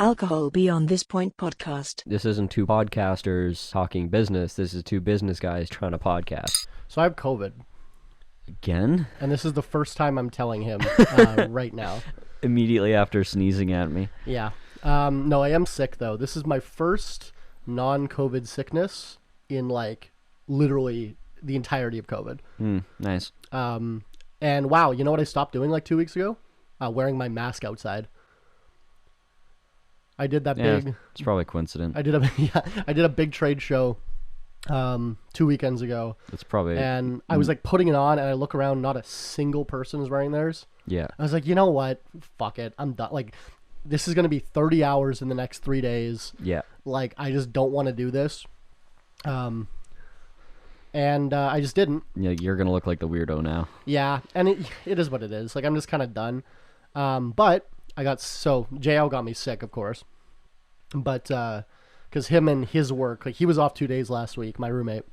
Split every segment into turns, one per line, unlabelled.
Alcohol Beyond This Point podcast.
This isn't two podcasters talking business. This is two business guys trying to podcast.
So I have COVID.
Again?
And this is the first time I'm telling him right now.
Immediately after sneezing at me.
Yeah. No, I am sick, though. This is my first non-COVID sickness in, literally the entirety of COVID.
Nice.
And, wow, you know what I stopped doing 2 weeks ago? Wearing my mask outside. I did that big...
It's probably coincident.
I did a big trade show 2 weekends ago.
It's probably...
And I was, putting it on, and I look around, not a single person is wearing theirs.
Yeah.
I was like, you know what? Fuck it. I'm done. This is going to be 30 hours in the next 3 days.
Yeah.
I just don't want to do this. And I just didn't.
Yeah, you're going to look like the weirdo now.
Yeah, and it is what it is. I'm just kind of done. But JL got me sick, of course. But, because him and his work, he was off 2 days last week, my roommate,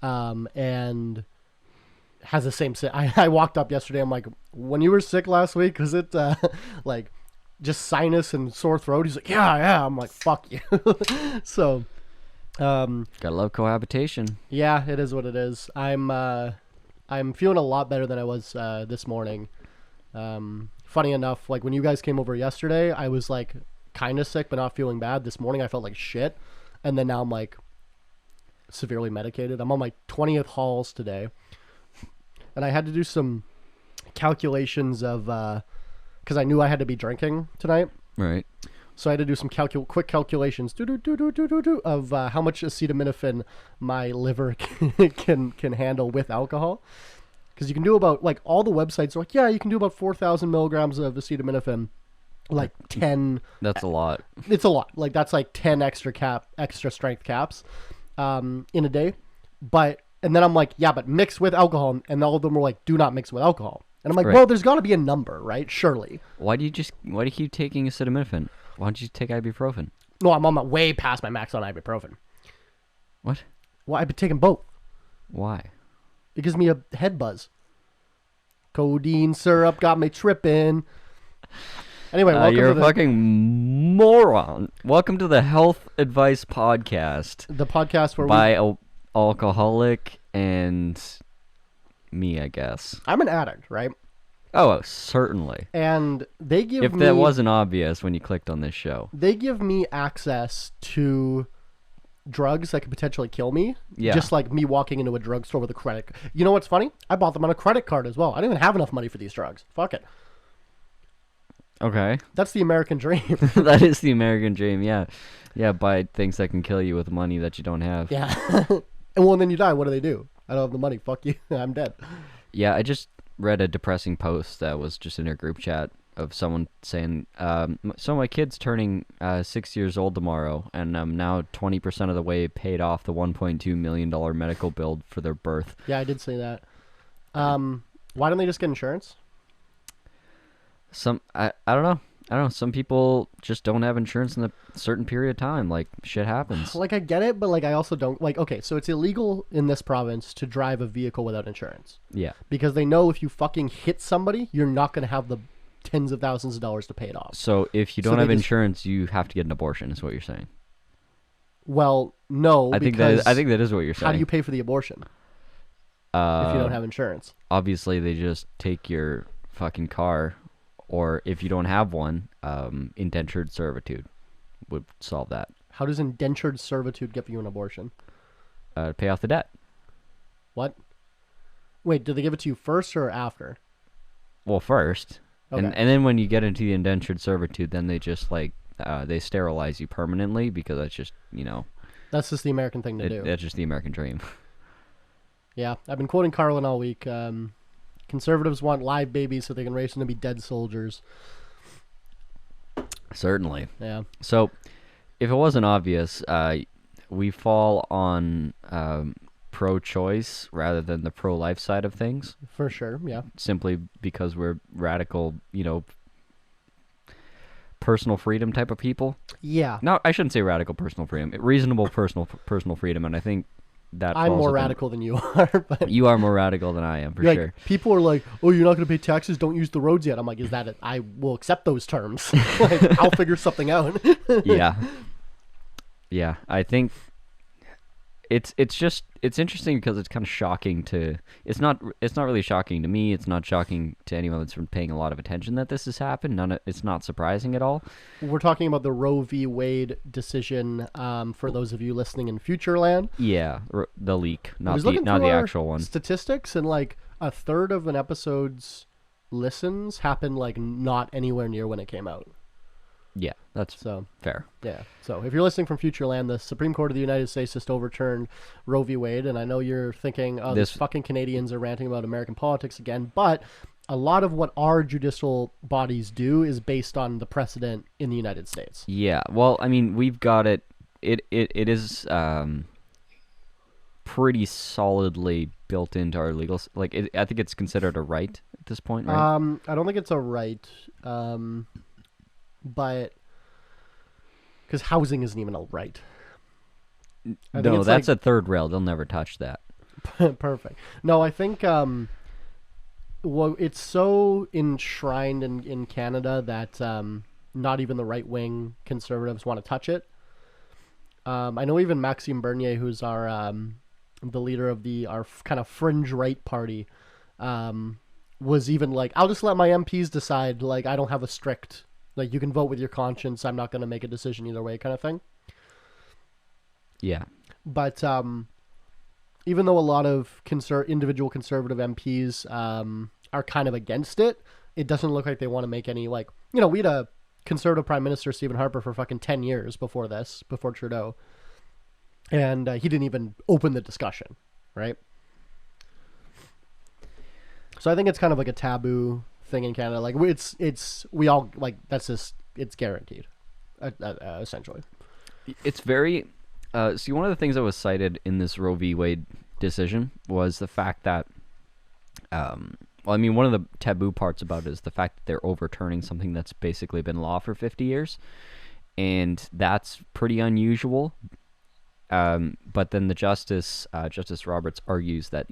and has the same sick. I walked up yesterday, I'm like, when you were sick last week, was it, just sinus and sore throat? He's like, yeah. I'm like, fuck you. So,
gotta love cohabitation.
yeah, it is what it is. I'm feeling a lot better than I was, this morning. Funny enough, when you guys came over yesterday, I was kind of sick, but not feeling bad. This morning I felt like shit. And then now I'm severely medicated. I'm on my 20th Halls today. And I had to do some calculations of, because I knew I had to be drinking tonight.
Right.
So I had to do some quick calculations of how much acetaminophen my liver can handle with alcohol. Because you can do about, all the websites are yeah, you can do about 4,000 milligrams of acetaminophen. 10.
That's a lot.
It's a lot. That's 10 extra strength caps in a day. And then I'm but mix with alcohol. And all of them were do not mix with alcohol. And I'm
right.
Well, there's got to be a number, right? Surely.
Why do you keep taking acetaminophen? Why don't you take ibuprofen?
No, I'm on my way past my max on ibuprofen.
What?
Well, I've been taking both.
Why?
It gives me a head buzz. Codeine syrup got me tripping. Anyway, welcome
you're
to
a fucking moron. Welcome to the Health Advice Podcast.
The podcast where
by an alcoholic and me, I guess.
I'm an addict, right?
Oh, certainly.
And they give
me... If that wasn't obvious when you clicked on this show.
They give me access to drugs that could potentially kill me.
Yeah.
Just like me walking into a drugstore with a credit... You know what's funny? I bought them on a credit card as well. I didn't even have enough money for these drugs. Fuck it.
Okay.
That's the American dream.
That is the American dream, yeah. Yeah, buy things that can kill you with money that you don't have.
Yeah. And then you die. What do? I don't have the money. Fuck you. I'm dead.
Yeah, I just read a depressing post that was just in a group chat of someone saying, so my kid's turning 6 years old tomorrow, and I'm now 20% of the way paid off the $1.2 million medical bill for their birth.
Yeah, I did say that. Why don't they just get insurance?
I don't know. Some people just don't have insurance in a certain period of time. Shit happens.
I get it, but I also don't okay, so it's illegal in this province to drive a vehicle without insurance.
Yeah.
Because they know if you fucking hit somebody, you're not going to have the tens of thousands of dollars to pay it off.
So if you don't have insurance, you have to get an abortion, is what you're saying.
Well, no,
I think that is what you're saying.
How do you pay for the abortion? If you don't have insurance.
Obviously, they just take your fucking car. Or if you don't have one, indentured servitude would solve that.
How does indentured servitude get you an abortion?
Pay off the debt.
What? Wait, do they give it to you first or after?
Well, first.
Okay.
And then when you get into the indentured servitude, then they just they sterilize you permanently because that's just,
That's just the American thing to do.
That's just the American dream.
Yeah, I've been quoting Carlin all week. Conservatives want live babies so they can raise them to be dead soldiers.
Certainly.
Yeah.
So, if it wasn't obvious, we fall on pro-choice rather than the pro-life side of things.
For sure, yeah.
Simply because we're radical, personal freedom type of people.
Yeah.
No, I shouldn't say radical personal freedom. Reasonable personal freedom, and I think that
I'm
falls
more
within-
radical than you are, but
You are more radical than I am, for
like,
sure.
people are like, "Oh, you're not going to pay taxes? Don't use the roads yet." I'm like, "Is that it? I will accept those terms. Like, I'll figure something out."
Yeah. Yeah, I think it's interesting because it's kind of shocking to it's not really shocking to me. It's not shocking to anyone that's been paying a lot of attention that this has happened. It's not surprising at all.
We're talking about the Roe v. Wade decision. For those of you listening in Futureland,
Yeah, the leak,
I
not
was
the
looking
not
through
the
our
actual one.
statistics, and like a third of an episode's listens happened like not anywhere near when it came out.
Yeah, that's
So
fair.
yeah. So if you're listening from Futureland, the Supreme Court of the United States just overturned Roe v. Wade, and I know you're thinking, "Oh, these
This-
fucking Canadians are ranting about American politics again," but a lot of what our judicial bodies do is based on the precedent in the United States.
Yeah, well, I mean, we've got it. It is pretty solidly built into our legal. I think it's considered a right at this point, right?
I don't think it's a right, but because housing isn't even a right. I think
No,
it's
that's
like-
a third rail. They'll never touch that.
Perfect. No, I think well, it's so enshrined in Canada that not even the right wing conservatives want to touch it. I know even Maxime Bernier, who's our the leader of our kind of fringe right party, was even like, "I'll just let my MPs decide. Like, I don't have a strict, like, you can vote with your conscience. I'm not going to make a decision either way," kind of thing.
Yeah.
But even though a lot of individual conservative MPs are kind of against it, it doesn't look like they want to make any, like, we had a conservative prime minister, Stephen Harper, for fucking 10 years before Trudeau. And he didn't even open the discussion, right? So I think it's kind of like a taboo thing in Canada. Like, we all, like, that's just, it's guaranteed, essentially.
It's very. See, one of the things that was cited in this Roe v. Wade decision was the fact that, well, I mean, one of the taboo parts about it is the fact that they're overturning something that's basically been law for 50 years, and that's pretty unusual. But then the Justice Roberts argues that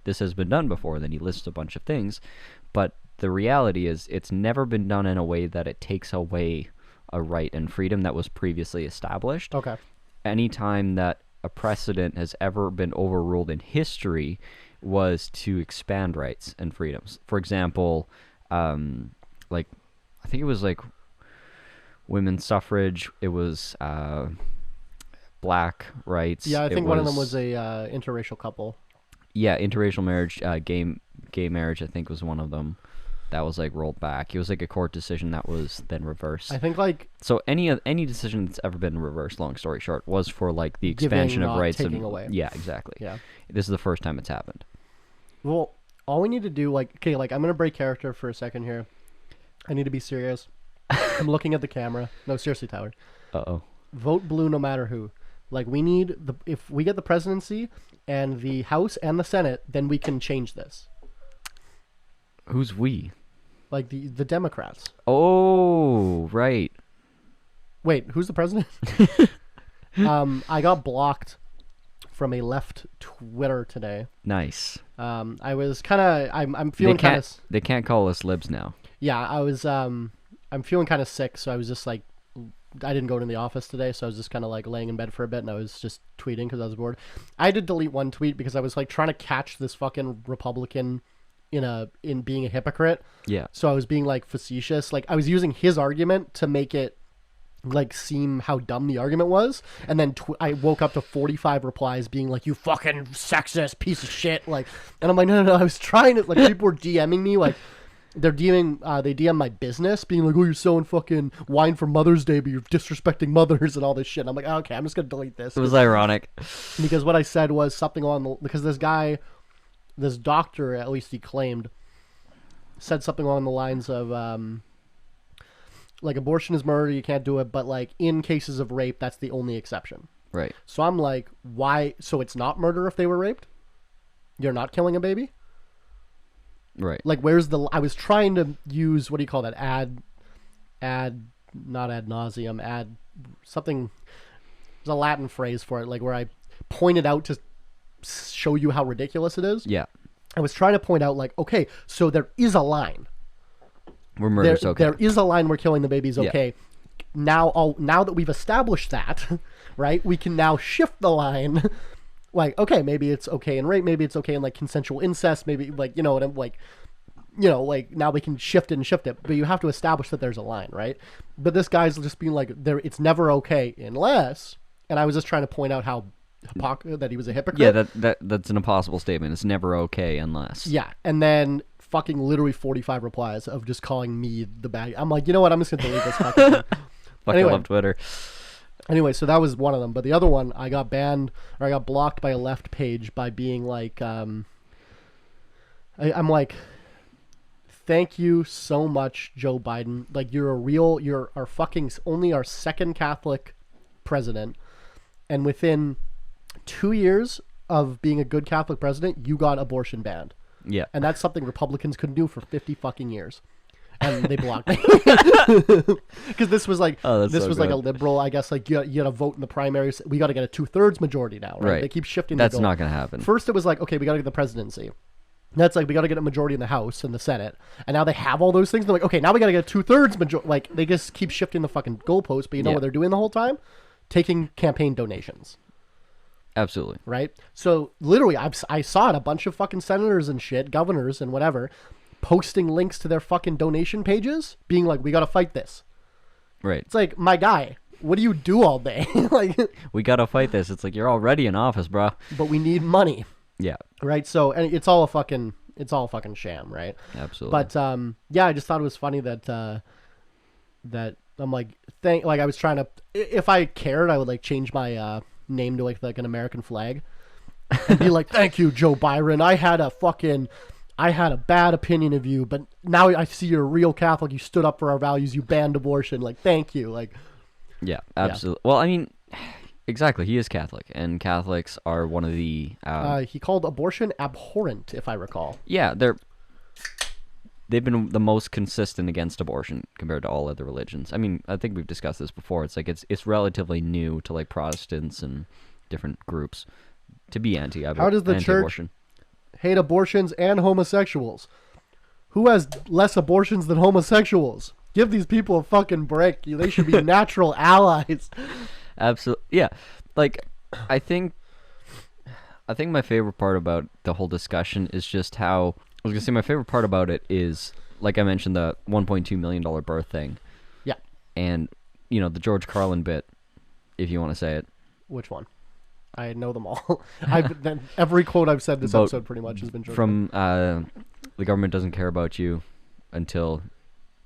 this has been done before. Then he lists a bunch of things, but the reality is it's never been done in a way that it takes away a right and freedom that was previously established.
Okay.
Anytime that a precedent has ever been overruled in history was to expand rights and freedoms. For example, like, I think it was like women's suffrage. It was black rights.
Yeah, I think one of them was a interracial couple.
Yeah, interracial marriage, gay marriage, I think, was one of them. That was like rolled back. It was like a court decision that was then reversed.
I think, like,
So any decision that's ever been reversed, long story short, was for like the expansion
giving,
of
not
rights
taking
and
away.
Yeah, exactly.
Yeah.
This is the first time it's happened.
Well, all we need to do, like, okay, like, I'm going to break character for a second here. I need to be serious. I'm looking at the camera. No, seriously, Tyler.
Uh-oh.
Vote blue no matter who. Like, we need if we get the presidency and the House and the Senate, then we can change this.
Who's we?
Like, the Democrats.
Oh, right.
Wait, who's the president? I got blocked from a left Twitter today.
Nice.
I was kind of, I'm feeling kind of,
They can't call us libs now.
yeah, I was, I'm feeling kind of sick, so I was just like, I didn't go to the office today, so I was just kind of like laying in bed for a bit, and I was just tweeting because I was bored. I did delete one tweet because I was like trying to catch this fucking Republican in being a hypocrite.
Yeah.
So I was being like facetious, like I was using his argument to make it like seem how dumb the argument was, and then I woke up to 45 replies being like, "You fucking sexist piece of shit," like, and I'm like, no, I was trying to, like, people were DMing me, like, they DM my business being like, "Oh, you're selling fucking wine for Mother's Day, but you're disrespecting mothers and all this shit." And I'm like, okay, I'm just gonna delete this.
It was ironic.
Because what I said was something because this doctor, at least he claimed, said something along the lines of, like, abortion is murder, you can't do it, but like in cases of rape, that's the only exception.
Right.
So I'm like, why? So it's not murder if they were raped? You're not killing a baby?
Right.
Like, I was trying to use, what do you call that? Not ad nauseum, something, there's a Latin phrase for it, like where I pointed out to show you how ridiculous it is.
Yeah.
I was trying to point out, like, okay, so there is a line.
Where murder's okay.
There is a line where killing the baby is okay. Now that we've established that, right, we can now shift the line. Like, okay, maybe it's okay in rape, maybe it's okay in, like, consensual incest, maybe, like, you know, and like, you know, like, now we can shift it, but you have to establish that there's a line, right? But this guy's just being like, it's never okay unless, and I was just trying to point out how that he was a hypocrite.
Yeah, that's an impossible statement. It's never okay unless.
Yeah, and then fucking literally 45 replies of just calling me the bad. I'm like, you know what? I'm just gonna delete this fucking thing.
Fucking love Twitter.
Anyway, so that was one of them. But the other one, I got banned, or I got blocked by a left page by being like, I'm like, thank you so much, Joe Biden. Like, you're our fucking, only our second Catholic president. And within 2 years of being a good Catholic president, you got abortion banned.
Yeah.
And that's something Republicans couldn't do for 50 fucking years. And they blocked me. Because this was like, like a liberal, I guess, like, you got to vote in the primaries. We got to get a 2/3 majority now, right? They keep shifting.
That's not going to happen.
First, it was like, okay, we got to get the presidency. That's like, we got to get a majority in the House and the Senate. And now they have all those things. They're like, okay, now we got to get a 2/3 majority. Like, they just keep shifting the fucking goalposts. But you know what they're doing the whole time? Taking campaign donations.
Absolutely.
Right? So, literally, I saw it. A bunch of fucking senators and shit, governors and whatever, posting links to their fucking donation pages, being like, we got to fight this.
Right.
It's like, my guy, what do you do all day? Like,
we got to fight this. It's like, you're already in office, bro.
But we need money.
Yeah.
Right? So, and it's all a fucking sham, right?
Absolutely.
But, yeah, I just thought it was funny that I'm like, like, I was trying to, if I cared, I would, like, change my name to, like an American flag and be like, thank you, Joe Byron. I had a bad opinion of you, but now I see you're a real Catholic. You stood up for our values. You banned abortion. Like, thank you. Like,
yeah, absolutely. Yeah. Well, I mean, exactly. He is Catholic, and Catholics are one of the.
He called abortion abhorrent, if I recall.
Yeah, they've been the most consistent against abortion compared to all other religions. I mean, I think we've discussed this before. It's like it's relatively new to, like, Protestants and different groups to be anti-abortion.
How does the church hate abortions and homosexuals? Who has less abortions than homosexuals? Give these people a fucking break. They should be natural allies.
Absolutely. Yeah. Like, I think my favorite part about the whole discussion is just how, I was going to say, my favorite part about it is, like I mentioned, the $1.2 million birth thing.
Yeah.
And, you know, the George Carlin bit, if you want to say it.
Which one? I know them all. Every quote I've said this episode pretty much has been George
from the government doesn't care about you until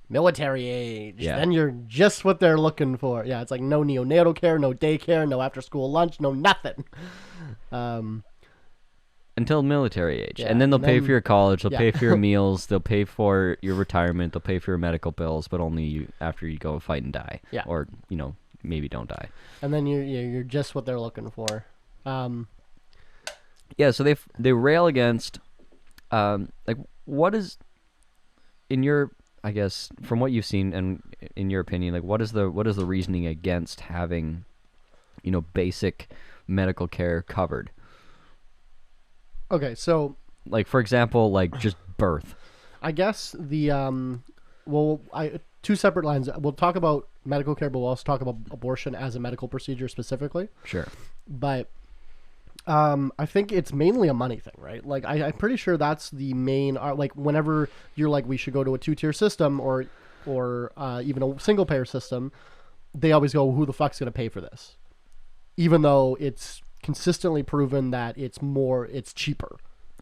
military age.
Yeah.
Then you're just what they're looking for. Yeah, it's like no neonatal care, no daycare, no after school lunch, no nothing.
Until military age.
Yeah,
and then they'll pay for your college, they'll
yeah.
pay for your meals, they'll pay for your retirement, they'll pay for your medical bills, but only after you go fight and die.
Yeah.
Or, you know, maybe don't die.
And then you're just what they're looking for.
Yeah, so they rail against, like, what is, in your, I guess, from what you've seen and in your opinion, like, what is the reasoning against having, you know, basic medical care covered?
Okay, so,
like, for example, like, just birth.
I guess two separate lines. We'll talk about medical care, but we'll also talk about abortion as a medical procedure specifically.
Sure.
But I think it's mainly a money thing, right? Like, I'm pretty sure that's the main, like, whenever you're like, we should go to a 2-tier system or even a single-payer system, they always go, who the fuck's going to pay for this? Even though it's consistently proven that it's cheaper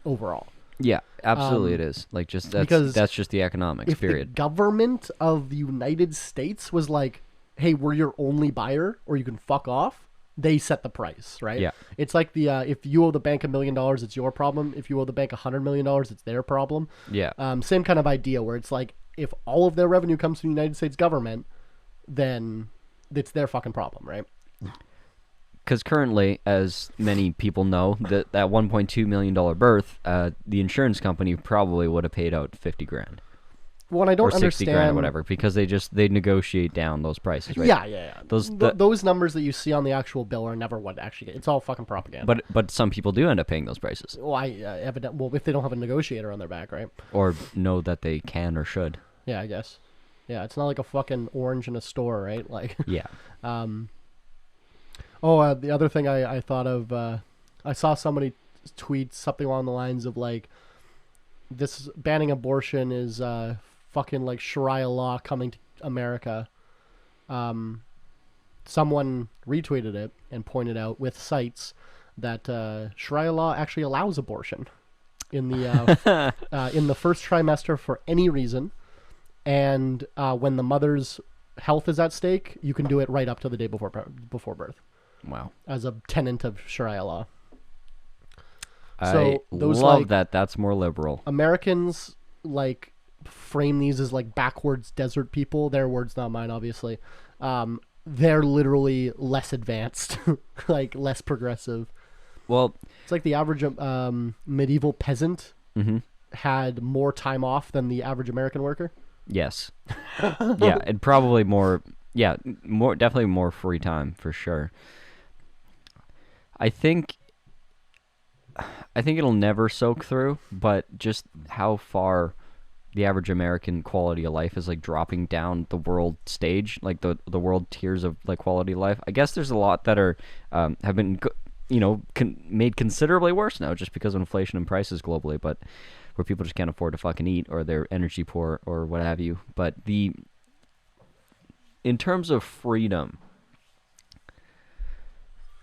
overall.
Yeah, absolutely it is. Like, just that's just the economics,
if
period.
The government of the United States was like, hey, we're your only buyer or you can fuck off, they set the price, right?
Yeah.
It's like the if you owe the bank $1 million, it's your problem. If you owe the bank $100 million, it's their problem.
Yeah.
Same kind of idea where it's like, if all of their revenue comes from the United States government, then it's their fucking problem, right?
Because currently, as many people know, that $1.2 million birth, the insurance company probably would have paid out $50,000.
What I don't
or 60 grand or
understand,
whatever, because they negotiate down those prices, right?
Yeah.
Those
numbers that you see on the actual bill are never what actually. It's all fucking propaganda.
but some people do end up paying those prices,
well, if they don't have a negotiator on their back, right?
or know that they can or should.
Yeah, I guess. Yeah, it's not like a fucking orange in a store, right? Like.
Yeah.
The other thing I thought of, I saw somebody tweet something along the lines of like, this banning abortion is fucking like Sharia law coming to America. Someone retweeted it and pointed out with cites that Sharia law actually allows abortion in the in the first trimester for any reason, and when the mother's health is at stake, you can do it right up to the day before birth.
Wow.
As a tenant of Sharia law.
I love that. That's more liberal.
Americans like frame these as like backwards desert people. Their words, not mine, obviously. They're literally less advanced, like less progressive.
Well,
it's like the average medieval peasant had more time off than the average American worker.
Yes. Yeah, and probably more. Yeah, definitely more free time for sure. I think it'll never soak through, but just how far the average American quality of life is like dropping down the world stage, like the world tiers of like quality of life. I guess there's a lot that are have been made considerably worse now just because of inflation and prices globally, but where people just can't afford to fucking eat or they're energy poor or what have you. But in terms of freedom,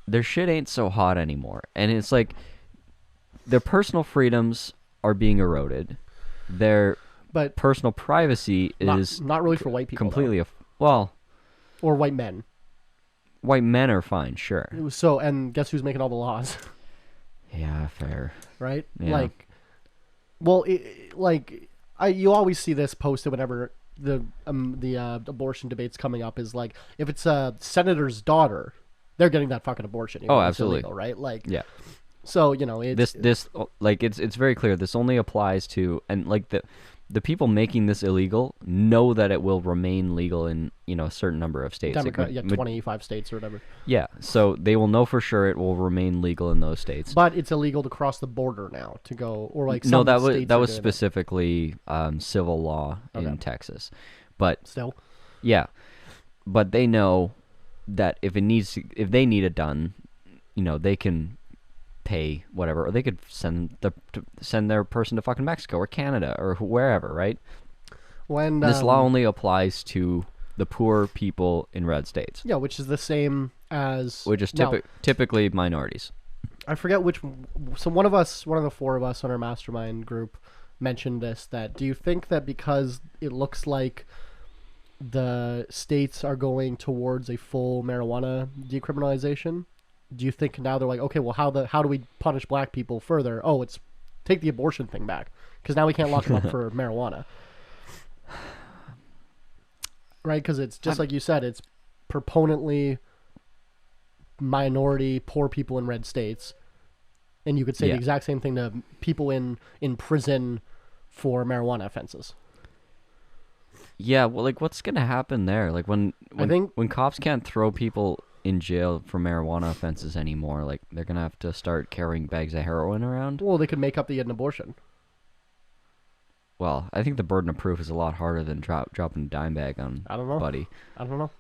their shit ain't so hot anymore. And it's like their personal freedoms are being eroded. Their personal privacy is
not really for white people.
Completely
or white men.
White men are fine, sure.
So, and guess who's making all the laws?
Yeah, fair.
Right?
Yeah.
You always see this posted whenever the abortion debate's coming up. Is like, if it's a senator's daughter, they're getting that fucking abortion.
Oh, absolutely.
Illegal, right? Like,
yeah.
So it's
it's very clear. This only applies to, and like the people making this illegal know that it will remain legal in a certain number of states.
25 states or whatever.
Yeah, so they will know for sure it will remain legal in those states.
But it's illegal to cross the border now to go, or like
no, that was specifically civil law in Texas, but
still,
yeah, but they know that if they need it done, they can pay whatever, or they could send their person to fucking Mexico or Canada or wherever, right?
When
this law only applies to the poor people in red states.
Yeah, which is the same as
typically minorities.
I forget which. So one of the four of us on our mastermind group mentioned this. That do you think that because it looks like the states are going towards a full marijuana decriminalization, do you think now they're like, okay, well, how do we punish black people further? Oh, it's take the abortion thing back, because now we can't lock them up for marijuana, right? Because it's just like you said, it's proponently minority, poor people in red states, and you could say the exact same thing to people in prison for marijuana offenses.
Yeah, well, like, what's gonna happen there? Like, when cops can't throw people in jail for marijuana offenses anymore, like, they're gonna have to start carrying bags of heroin around.
Well, they could make up to get an abortion.
Well, I think the burden of proof is a lot harder than dropping a dime bag on buddy.
I don't know.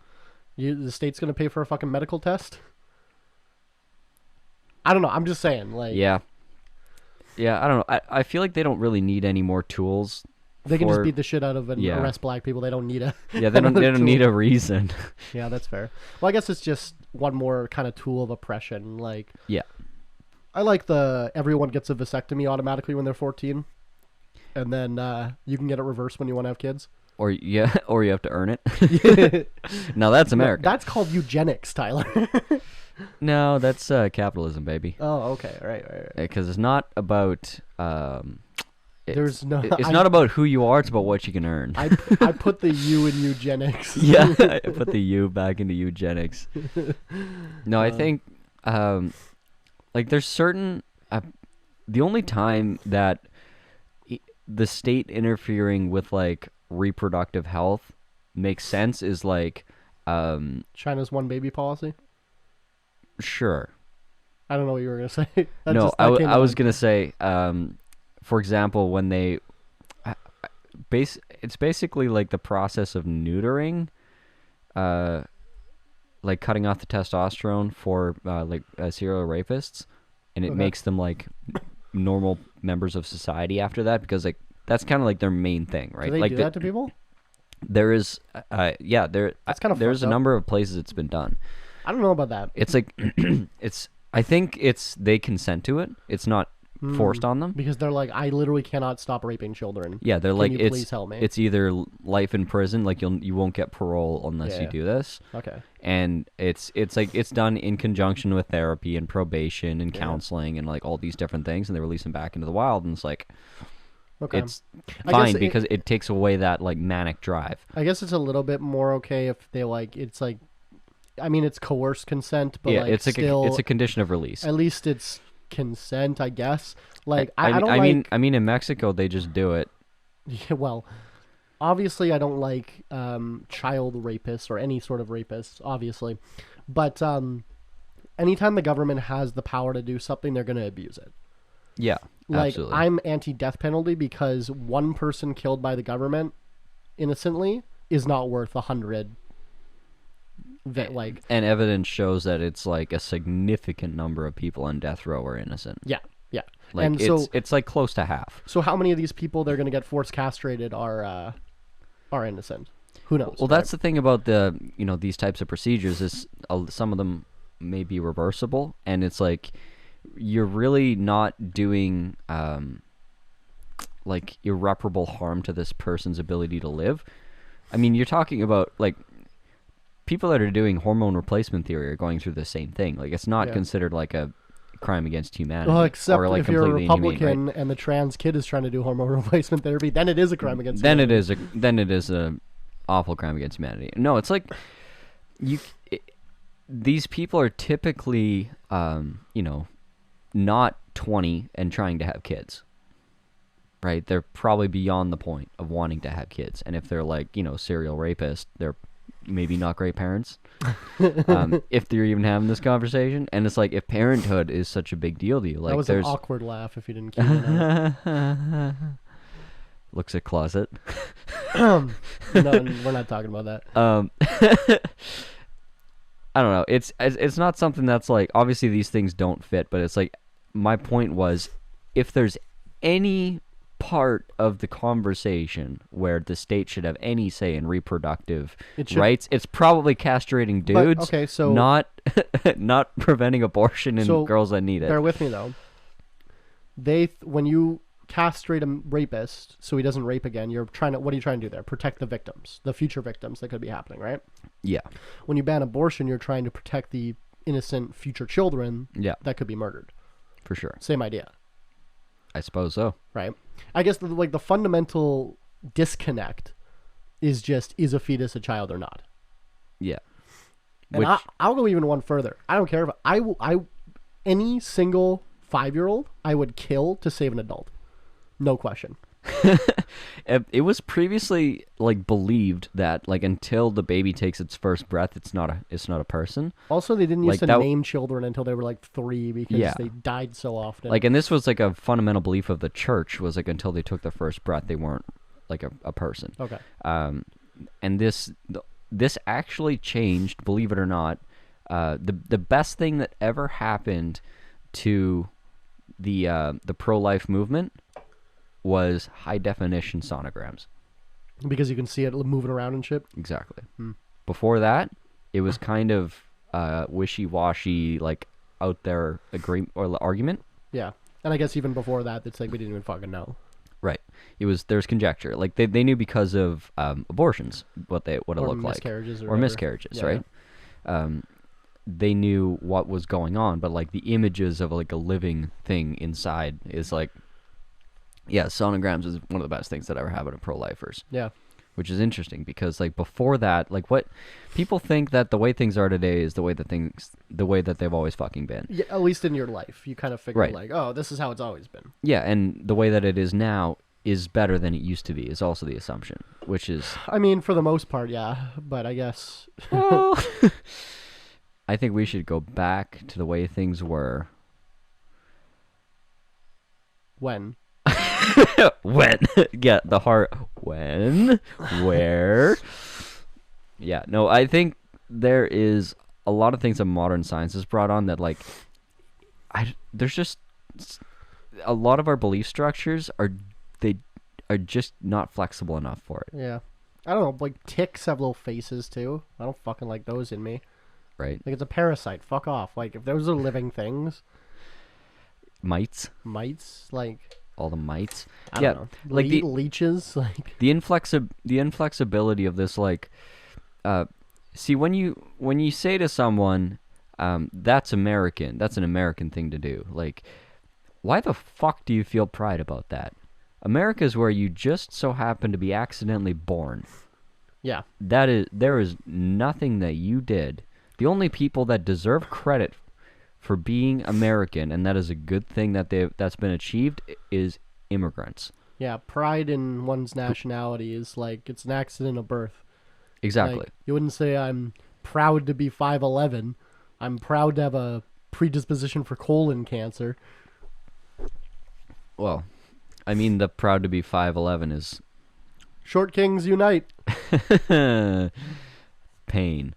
The state's gonna pay for a fucking medical test? I don't know. I'm just saying, like.
Yeah, I don't know. I feel like they don't really need any more tools.
They can just beat the shit out of and arrest black people. They don't need a
they don't need a reason.
Yeah, that's fair. Well, I guess it's just one more kind of tool of oppression. Like,
yeah,
I like everyone gets a vasectomy automatically when they're 14, and then you can get it reversed when you want to have kids.
Or you have to earn it. No, that's America.
No, that's called eugenics, Tyler.
No, that's capitalism, baby.
Oh, okay, right.
Because it's not about.
It's
not about who you are. It's about what you can earn.
I put the U in eugenics.
Yeah, I put the U back into eugenics. No, I think like there's certain the only time that the state interfering with like reproductive health makes sense is like,
China's one baby policy.
sure.
I don't know what you were gonna say.
I was gonna say, for example, when they, it's basically like the process of neutering, like cutting off the testosterone for serial rapists, and it makes them like normal members of society after that, because like that's kind of like their main thing, right?
Do they
like
do that to people?
There is,
That's kind of
there's
fucked
a
up.
number of places it's been done.
I don't know about that.
It's like, I think they consent to it. It's not forced on them.
Because they're like, I literally cannot stop raping children.
Yeah, they're
Can
like,
you
it's
please help me?
it's either life in prison, like you won't get parole unless you
Yeah.
do this.
Okay.
And it's like it's done in conjunction with therapy and probation and counseling and like all these different things, and they release them back into the wild, and it's like,
Okay.
it's
I
fine
guess
because it takes away that like manic drive.
I guess it's a little bit more okay if they like. It's like, I mean, it's coerced consent, but
Yeah,
like
it's like
still,
it's a condition of release.
at least it's consent, I guess. Like I don't
I mean, in Mexico they just do it.
Yeah, well, obviously I don't like child rapists or any sort of rapists, obviously, but anytime the government has the power to do something, they're going to abuse it.
Yeah,
Like
absolutely.
I'm anti-death penalty because one person killed by the government innocently is not worth 100.
And evidence shows that it's like a significant number of people on death row are innocent.
Yeah.
Like
And
it's like close to half.
So how many of these people they're going to get forced castrated are innocent? Who knows?
Well, that's the thing about these types of procedures is some of them may be reversible, and it's like you're really not doing like irreparable harm to this person's ability to live. I mean, you're talking about like people that are doing hormone replacement theory are going through the same thing. Like it's not considered like a crime against humanity.
Well, except
or, like,
if you're a
completely inhumane,
Republican
right?
and the trans kid is trying to do hormone replacement therapy, then it is a crime against
Then
humanity.
it is a awful crime against humanity. No, it's like these people are typically not 20 and trying to have kids. Right? They're probably beyond the point of wanting to have kids. And if they're like, serial rapists, they're maybe not great parents. If they're even having this conversation. And it's like, if parenthood is such a big deal to you, like
that was
there's
an awkward laugh if you didn't keep it out.
looks at closet.
No, we're not talking about that.
I don't know. It's not something that's like, obviously these things don't fit, but it's like, my point was, if there's any part of the conversation where the state should have any say in reproductive rights, it's probably castrating dudes,
okay, so
not preventing abortion in girls that need it.
Bear with me though. When you castrate a rapist so he doesn't rape again, what are you trying to do there? Protect the victims, the future victims that could be happening, right?
Yeah.
When you ban abortion, you're trying to protect the innocent future children that could be murdered.
For sure.
Same idea.
I suppose so.
Right. I guess the fundamental disconnect is a fetus a child or not?
Yeah.
And I'll go even one further. I don't care if any single 5-year-old I would kill to save an adult. No question.
It was previously like believed that like until the baby takes its first breath, it's not a person.
Also, they didn't used
Like
to name children until they were like 3 because they died so often.
Like, and this was like a fundamental belief of the church, was like until they took their first breath, they weren't like a person.
Okay.
And this actually changed, believe it or not. The best thing that ever happened to the pro-life movement was high definition sonograms.
Because you can see it moving around and shit.
Exactly. Before that, it was kind of wishy-washy, like out there agreement or argument.
Yeah, and I guess even before that, it's like we didn't even fucking know.
Right. There's conjecture. Like they knew because of abortions what it looked like,
miscarriages
or miscarriages, right? Yeah. They knew what was going on, but like the images of like a living thing inside is like. Yeah, sonograms is one of the best things that ever happened to pro-lifers.
Yeah.
Which is interesting because like before that, like what people think that the way things are today is the way that they've always fucking been.
Yeah, at least in your life, you kind of figure like, oh, this is how it's always been.
Yeah, and the way that it is now is better than it used to be is also the assumption, which is
I mean, for the most part, yeah. But I guess
well, I think we should go back to the way things were.
when
When? Yeah, the heart. When? Where? Yeah, no, I think there is a lot of things that modern science has brought on that, like, there's just a lot of our belief structures are just not flexible enough for it,
yeah. I don't know. Like ticks have little faces too. I don't fucking like those in me.
right?
Like it's a parasite. Fuck off. Like if those are living things,
Mites,
mites. Like
all the mites.
I
Yeah,
don't know.
like the
leeches. Like
the inflexibility of this, like, see, when you say to someone, that's American, that's an American thing to do. Like, why the fuck do you feel pride about that? America is where you just so happen to be accidentally born.
yeah.
There is nothing that you did. The only people that deserve credit for being American, and that is a good thing that's been achieved, is immigrants.
Yeah, pride in one's nationality is like it's an accident of birth.
Exactly.
Like, you wouldn't say I'm proud to be 5'11". I'm proud to have a predisposition for colon cancer.
Well, I mean, the proud to be 5'11" is
Short kings unite.
pain.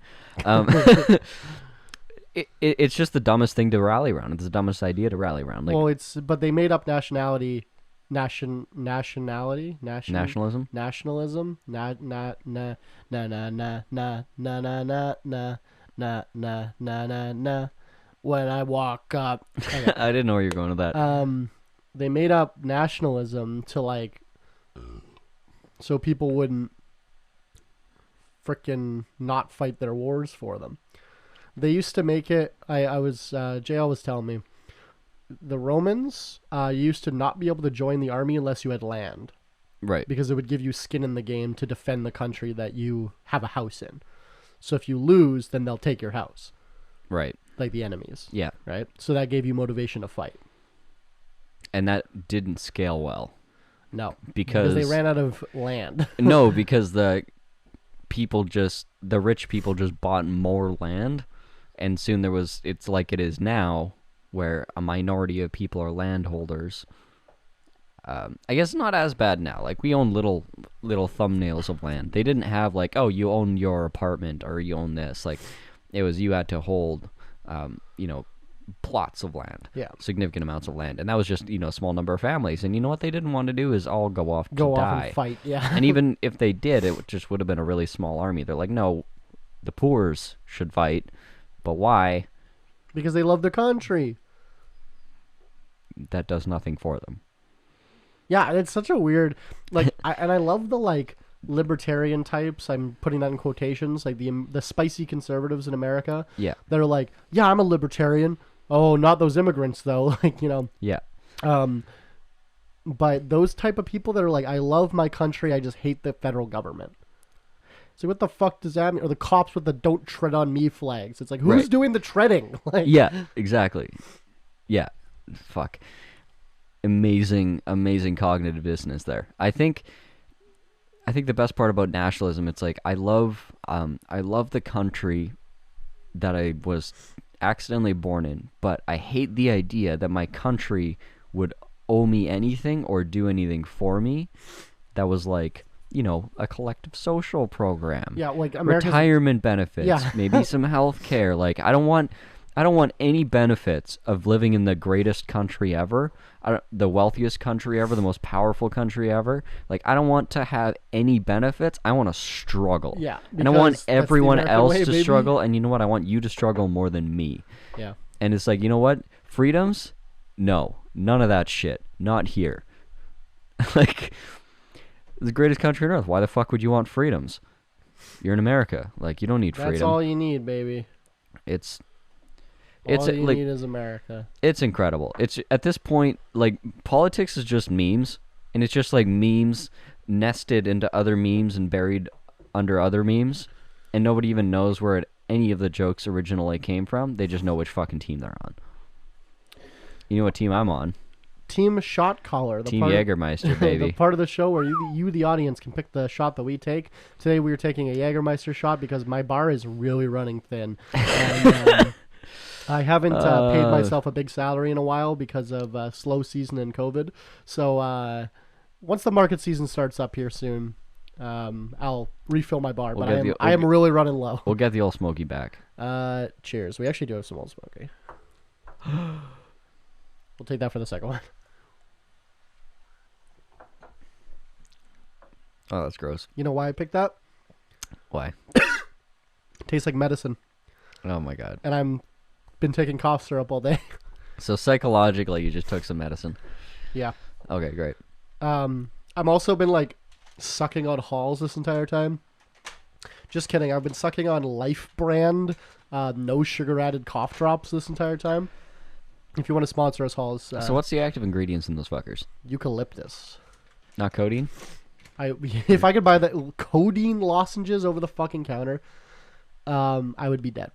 It's just the dumbest thing to rally around. It's the dumbest idea to rally around. Like,
Well, but they made up nationalism.
nationalism.
Nationalism. Na na na na na na na na na na na na na na na. When I walk up. Okay.
I didn't know where you were going with that.
They made up nationalism to like, so people wouldn't frickin' not fight their wars for them. They used to make it. JL was telling me, the Romans used to not be able to join the army unless you had land,
Right.
because it would give you skin in the game to defend the country that you have a house in. So if you lose, then they'll take your house,
Right.
like the enemies.
Yeah.
Right. So that gave you motivation to fight.
And that didn't scale well.
No,
Because
they ran out of land.
No, because the rich people just bought more land, and soon it's like it is now, where a minority of people are landholders. I guess not as bad now. Like, we own little thumbnails of land. They didn't have like, oh, you own your apartment or you own this. Like, it was you had to hold, plots of land.
Yeah.
Significant amounts of land, and that was just a small number of families. And you know what they didn't want to do is all go off die.
And fight. Yeah.
And even if they did, it just would have been a really small army. They're like, no, the poors should fight, but why?
Because they love their country.
That does nothing for them.
Yeah, it's such a weird, like, I love the like libertarian types. I'm putting that in quotations, like the spicy conservatives in America.
Yeah.
That are like, yeah, I'm a libertarian. Oh, not those immigrants though. Like,
Yeah.
But those type of people that are like, I love my country, I just hate the federal government. So what the fuck does that mean? Or the cops with the "Don't tread on me" flags. It's like, who's
Right.
doing the treading? Like,
Yeah, exactly. Yeah. Fuck. Amazing cognitive dissonance there. I think the best part about nationalism, it's like I love the country that I was accidentally born in, but I hate the idea that my country would owe me anything or do anything for me. That was like, a collective social program.
Yeah, like America's
retirement benefits,
Yeah.
maybe some health care. Like, I don't want any benefits of living in the greatest country ever, the wealthiest country ever, the most powerful country ever. Like, I don't want to have any benefits. I want to struggle.
Yeah,
And I want
because that's the
everyone
American
else
way,
to
baby.
struggle. And you know what? I want you to struggle more than me.
Yeah.
And it's like, you know what? Freedoms? No. None of that shit. Not here. Like, the greatest country on earth. Why the fuck would you want freedoms? You're in America. Like, you don't need freedom.
That's all you need, baby.
It's
All you
like,
need is America.
it's incredible. It's at this point, like, politics is just memes, and it's just like memes nested into other memes and buried under other memes, and nobody even knows where any of the jokes originally came from. They just know which fucking team they're on. You know what team I'm on?
Team Shot Caller.
Team Jägermeister, baby.
The part of the show where you, the audience, can pick the shot that we take. Today we are taking a Jägermeister shot because my bar is really running thin. And, I haven't paid myself a big salary in a while because of slow season and COVID. So once the market season starts up here soon, I'll refill my bar. But I am really running low.
We'll get the old Smoky back.
Cheers. We actually do have some old Smoky. We'll take that for the second one.
Oh, that's gross.
You know why I picked that?
Why?
Tastes like medicine.
Oh my god.
And I'm been taking cough syrup all day.
So psychologically, you just took some medicine.
Yeah.
Okay, great.
I'm also been like sucking on Halls this entire time. Just kidding. I've been sucking on Life brand, no sugar added cough drops this entire time. If you want to sponsor us, Halls.
So what's the active ingredients in those fuckers?
Eucalyptus.
Not codeine?
If I could buy the codeine lozenges over the fucking counter, I would be dead.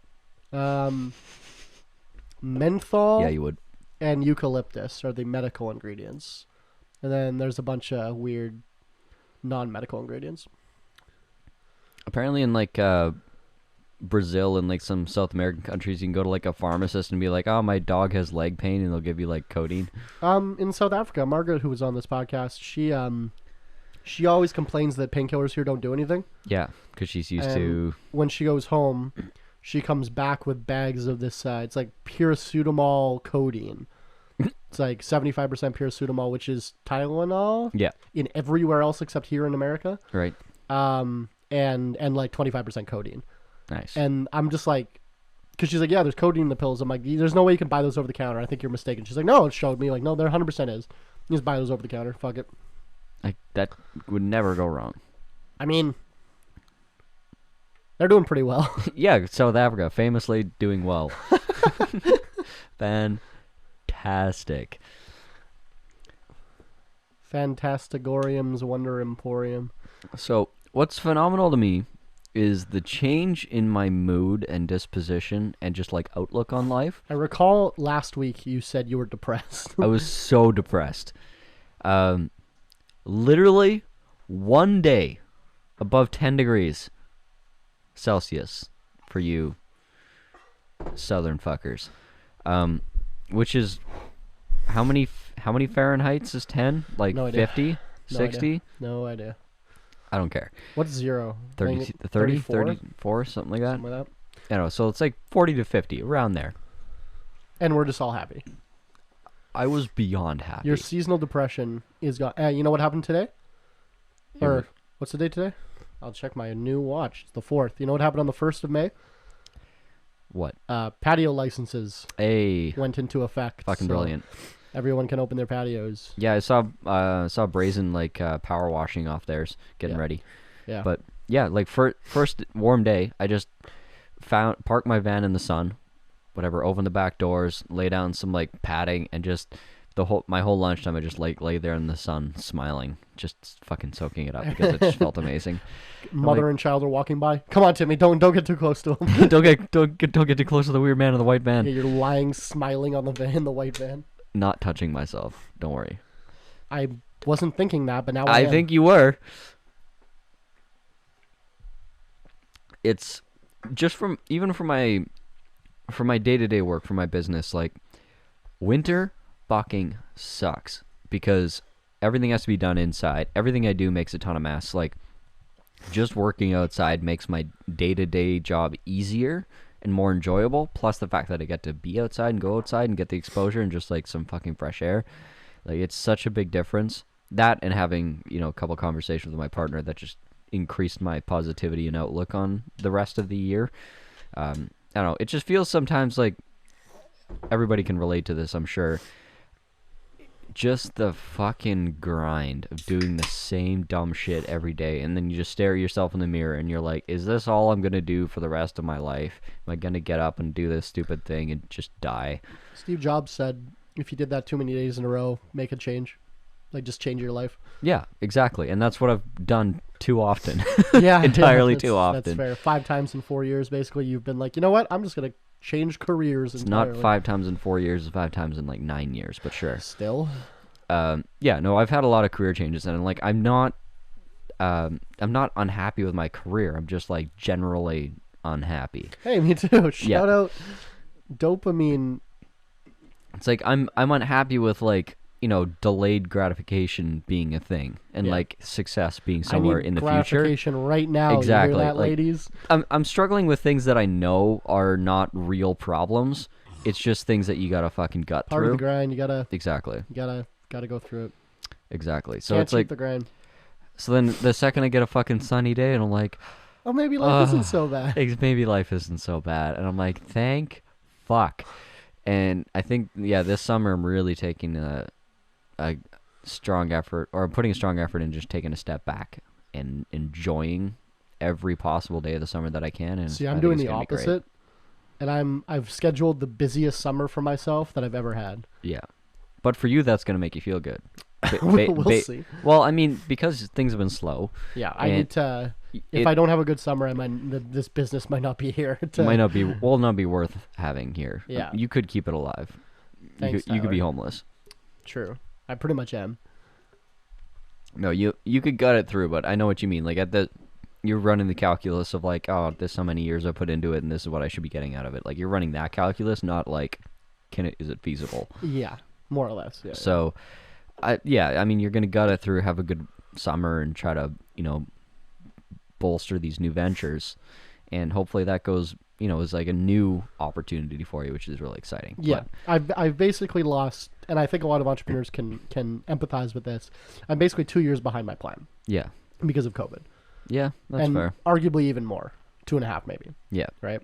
Menthol.
Yeah, you would.
And eucalyptus are the medical ingredients. And then there's a bunch of weird non-medical ingredients.
Apparently in like Brazil and like some South American countries, you can go to like a pharmacist and be like, oh, my dog has leg pain, and they'll give you like codeine.
In South Africa, Margaret, who was on this podcast, she always complains that painkillers here don't do anything.
Yeah, because she's used to...
When she goes home, she comes back with bags of this, it's like paracetamol codeine. It's like 75% paracetamol, which is Tylenol.
Yeah.
In everywhere else except here in America.
Right.
And like 25% codeine.
Nice.
And I'm just like, because she's like, yeah, there's codeine in the pills. I'm like, there's no way you can buy those over the counter. I think you're mistaken. She's like, no, it showed me. Like, no, there 100% is. You just buy those over the counter. Fuck it.
Like, that would never go wrong.
I mean, they're doing pretty well.
Yeah, South Africa, famously doing well. Fantastic.
Fantastigorium's Wonder Emporium.
So, what's phenomenal to me is the change in my mood and disposition and just like outlook on life.
I recall last week you said you were depressed.
I was so depressed. Literally one day above 10 degrees Celsius for you southern fuckers. Which is how many Fahrenheits is 10? Like
no idea.
50? 60?
No idea.
I don't care.
What's zero?
30, 34, something like that.
Something like that.
I don't know. So it's like 40 to 50, around there.
And we're just all happy.
I was beyond happy.
Your seasonal depression is gone. You know what happened today? Or what's the date today? I'll check my new watch. It's the 4th. You know what happened on the 1st of May?
What?
Patio licenses went into effect.
Fucking brilliant.
Everyone can open their patios.
Yeah, I saw Brazen like power washing off theirs, getting ready.
Yeah.
But yeah, like first warm day, I just parked my van in the sun, whatever, open the back doors, lay down some like padding, and just my whole lunchtime I just like lay there in the sun smiling, just fucking soaking it up because it just felt amazing.
Mother and child are walking by. Come on, Timmy, don't get too close to him.
don't get too close to the weird man in the white van.
Yeah, you're lying, smiling on the van, the white van.
Not touching myself. Don't worry.
I wasn't thinking that, but now I am.
think you were. It's just for my day-to-day work, for my business, like winter fucking sucks because everything has to be done inside. Everything I do makes a ton of mess. Like just working outside makes my day-to-day job easier and more enjoyable, plus the fact that I get to be outside and go outside and get the exposure and just like some fucking fresh air. Like it's such a big difference. That and having, a couple conversations with my partner that just increased my positivity and outlook on the rest of the year. I don't know, it just feels sometimes like everybody can relate to this, I'm sure. Just the fucking grind of doing the same dumb shit every day, and then you just stare at yourself in the mirror and you're like, is this all I'm gonna do for the rest of my life? Am I gonna get up and do this stupid thing and just die?
Steve Jobs said if you did that too many days in a row, make a change. Like just change your life.
Yeah, exactly. And that's what I've done too often.
Yeah.
Entirely too often.
That's fair. 5 times in 4 years, basically, you've been like, you know what? I'm just going to change careers
It's
entirely.
not 5 times in 4 years, it's 5 times in like 9 years, but sure.
Still.
yeah, no, I've had a lot of career changes, and like I'm not unhappy with my career. I'm just like generally unhappy.
Hey, me too. Shout out dopamine.
It's like I'm unhappy with like, you know, delayed gratification being a thing, and like success being somewhere in the future.
Gratification right now.
Exactly.
You hear that,
like,
ladies?
I'm struggling with things that I know are not real problems. It's just things that you gotta fucking gut
Part
through.
of the grind. You gotta go through it.
Exactly. So
Can't
it's
cheat
like
the grind.
So then the second I get a fucking sunny day, and I'm like,
oh, maybe life isn't so bad.
Maybe life isn't so bad, and I'm like, thank fuck. And I think this summer I'm really taking a strong effort, or I'm putting a strong effort in just taking a step back and enjoying every possible day of the summer that I can. And
see, I'm doing the opposite, and I've scheduled the busiest summer for myself that I've ever had.
Yeah, but for you, that's gonna make you feel good.
We'll see.
Well, I mean, because things have been slow.
Yeah, I need to. If I don't have a good summer, this business might not be here.
Might not be worth having here.
Yeah,
you could keep it alive.
Thanks,
you could be homeless.
True, I pretty much am.
No, you could gut it through, but I know what you mean. Like you're running the calculus of like, oh, this how many years I put into it, and this is what I should be getting out of it. Like you're running that calculus, not like, is it feasible?
Yeah, more or less. Yeah.
So. I mean, you're going to gut it through, have a good summer, and try to, you know, bolster these new ventures. And hopefully that goes, you know, as like a new opportunity for you, which is really exciting.
Yeah. But I've basically lost, and I think a lot of entrepreneurs can empathize with this. I'm basically 2 years behind my plan.
Yeah.
Because of COVID.
Yeah, that's fair.
Arguably even more. 2.5 maybe.
Yeah.
Right?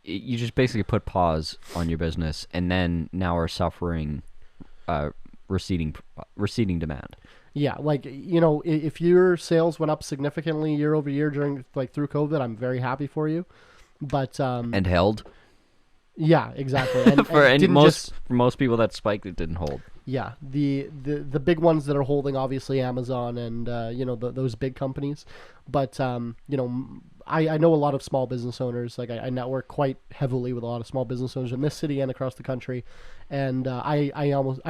You just basically put pause on your business, and then now are suffering receding demand.
Yeah, like, you know, if your sales went up significantly year over year through COVID, I'm very happy for you. But
and held.
Yeah, exactly. And,
for most people that spiked, it didn't hold.
Yeah, the big ones that are holding, obviously Amazon and you know, those big companies. But you know, I know a lot of small business owners. Like I network quite heavily with a lot of small business owners in this city and across the country, and I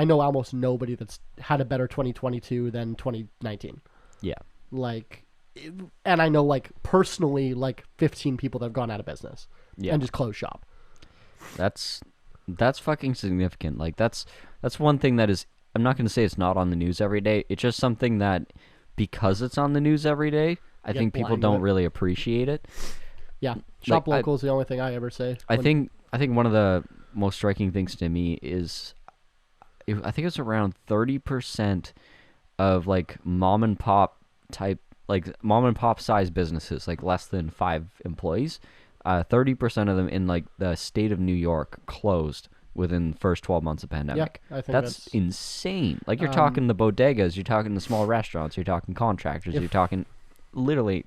know almost nobody that's had a better 2022 than 2019. Yeah, like, and I know like personally like 15 people that have gone out of business and just closed shop. That's
fucking significant. Like that's one thing that is, I'm not going to say it's not on the news every day. It's just something that, because it's on the news every day, I think people don't really appreciate it.
Yeah, shop local is the only thing I ever say.
I think one of the most striking things to me is, I think it's around 30% of like mom and pop size businesses, like less than 5 employees. 30% of them in like the state of New York closed within the first 12 months of pandemic.
Yeah, I think
that's insane. Like you're talking the bodegas, you're talking the small restaurants, you're talking contractors, you're talking literally.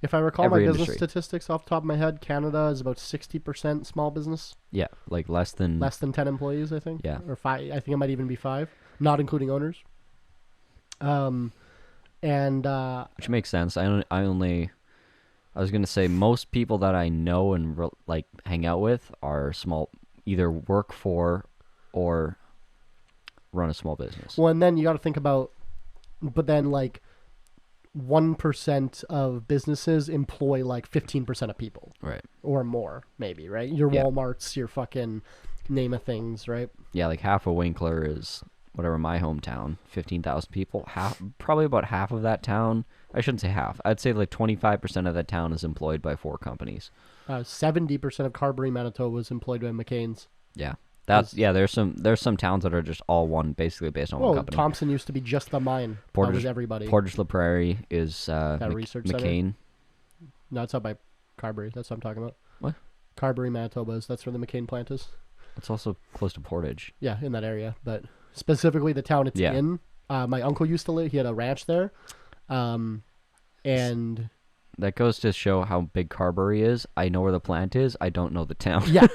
If I recall
my
business statistics off the top of my head, Canada is about 60% small business.
Yeah, like less than
10 employees, I think.
Yeah,
or 5. I think it might even be 5, not including owners. Which
makes sense. I was gonna say most people that I know and like hang out with are small, either work for or run a small business.
Well, and then you got to think about, but then like 1% of businesses employ like 15% of people,
right,
or more, maybe, right? Your Walmarts, your fucking name of things, right?
Yeah, like half of Winkler is whatever, my hometown, 15,000 people. Probably about half of that town. I shouldn't say half. I'd say like 25% of that town is employed by 4 companies.
70% of Carberry, Manitoba is employed by McCain's.
Yeah. There's some towns that are just all one, basically based on one company.
Thompson used to be just the mine. That was everybody.
Portage La Prairie is
research
McCain.
Center? No, it's out by Carberry. That's what I'm talking about.
What?
Carberry, Manitoba. That's where the McCain plant is.
It's also close to Portage.
Yeah, in that area, but specifically the town it's in. My uncle used to live. He had a ranch there, and
that goes to show how big Carberry is. I know where the plant is. I don't know the town.
Yeah,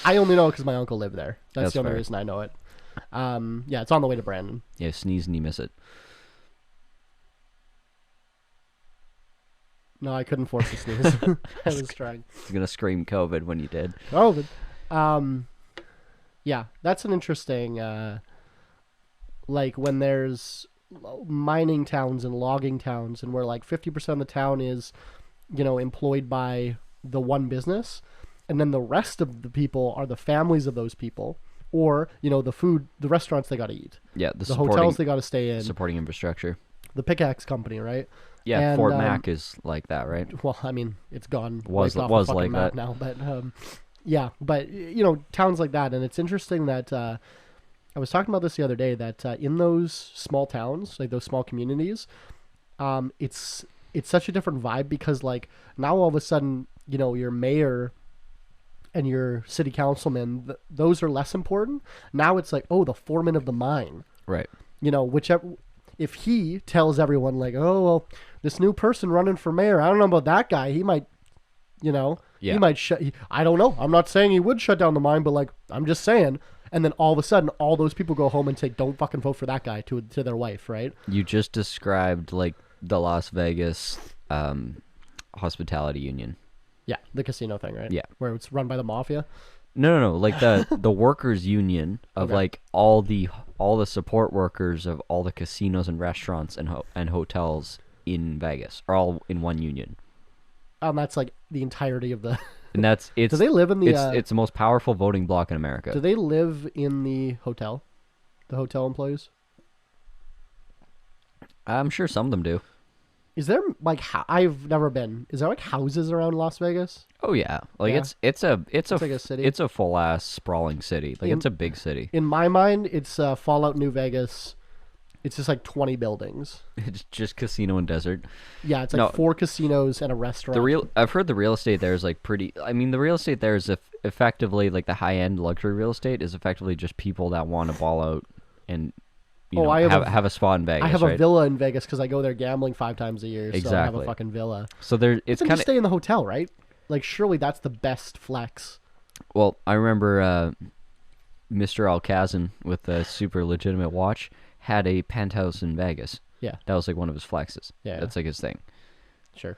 I only know because my uncle lived there. That's the only
fair.
reason I know it. Yeah, it's on the way to Brandon.
Yeah, sneeze and you miss it.
No, I couldn't force a sneeze. I was trying.
I was gonna scream COVID when you did.
COVID. Yeah, that's an interesting like when there's mining towns and logging towns, and where like 50% of the town is, employed by the one business, and then the rest of the people are the families of those people, or the restaurants they got to eat,
Yeah,
the hotels they got to stay in,
supporting infrastructure.
the pickaxe company, right?
Yeah,
And,
Fort Mac is like that, right?
Well, I mean, it's gone.
Was
wiped off the
like
fucking map
that
now, but yeah, but towns like that, and it's interesting that I was talking about this the other day, that in those small towns, like those small communities, it's such a different vibe, because like now all of a sudden, your mayor and your city councilman, those are less important. Now it's like, oh, the foreman of the mine,
right?
Whichever. If he tells everyone like, oh well, this new person running for mayor, I don't know about that guy. He might, he might shut. I don't know. I'm not saying he would shut down the mine, but like I'm just saying. And then all of a sudden, all those people go home and say, "Don't fucking vote for that guy," to their wife, right?
You just described like the Las Vegas hospitality union.
Yeah, the casino thing, right?
Yeah,
where it's run by the mafia.
No. Like the workers union of
Okay.
like all the support workers of all the casinos and restaurants and hotels in Vegas are all in one union.
That's like the entirety of the.
And it's.
Do they live in the?
It's the most powerful voting bloc in America.
Do they live in the hotel? The hotel employees?
I'm sure some of them do.
Is there like I've never been? Is there like houses around Las Vegas?
Oh yeah, like
Yeah.
it's
like a city.
It's a full ass sprawling city. Like it's a big city.
In my mind, it's Fallout New Vegas. It's just like 20 buildings.
It's just casino and desert.
Yeah, it's like 4 casinos and a restaurant.
I've heard the real estate there is like pretty. I mean, the real estate there is effectively like the high end luxury real estate is effectively just people that want to ball out and have a spot in Vegas.
I have
right?
a villa in Vegas because I go there gambling 5 times a year. So I have a
Exactly.
fucking villa.
So there, it's
Then
kind
just
of
stay in the hotel, right? Like surely that's the best flex.
well. I remember Mr. Alcazan with a super legitimate watch had a penthouse in Vegas.
Yeah,
That was like one of his flexes.
Yeah.
That's like his thing.
sure.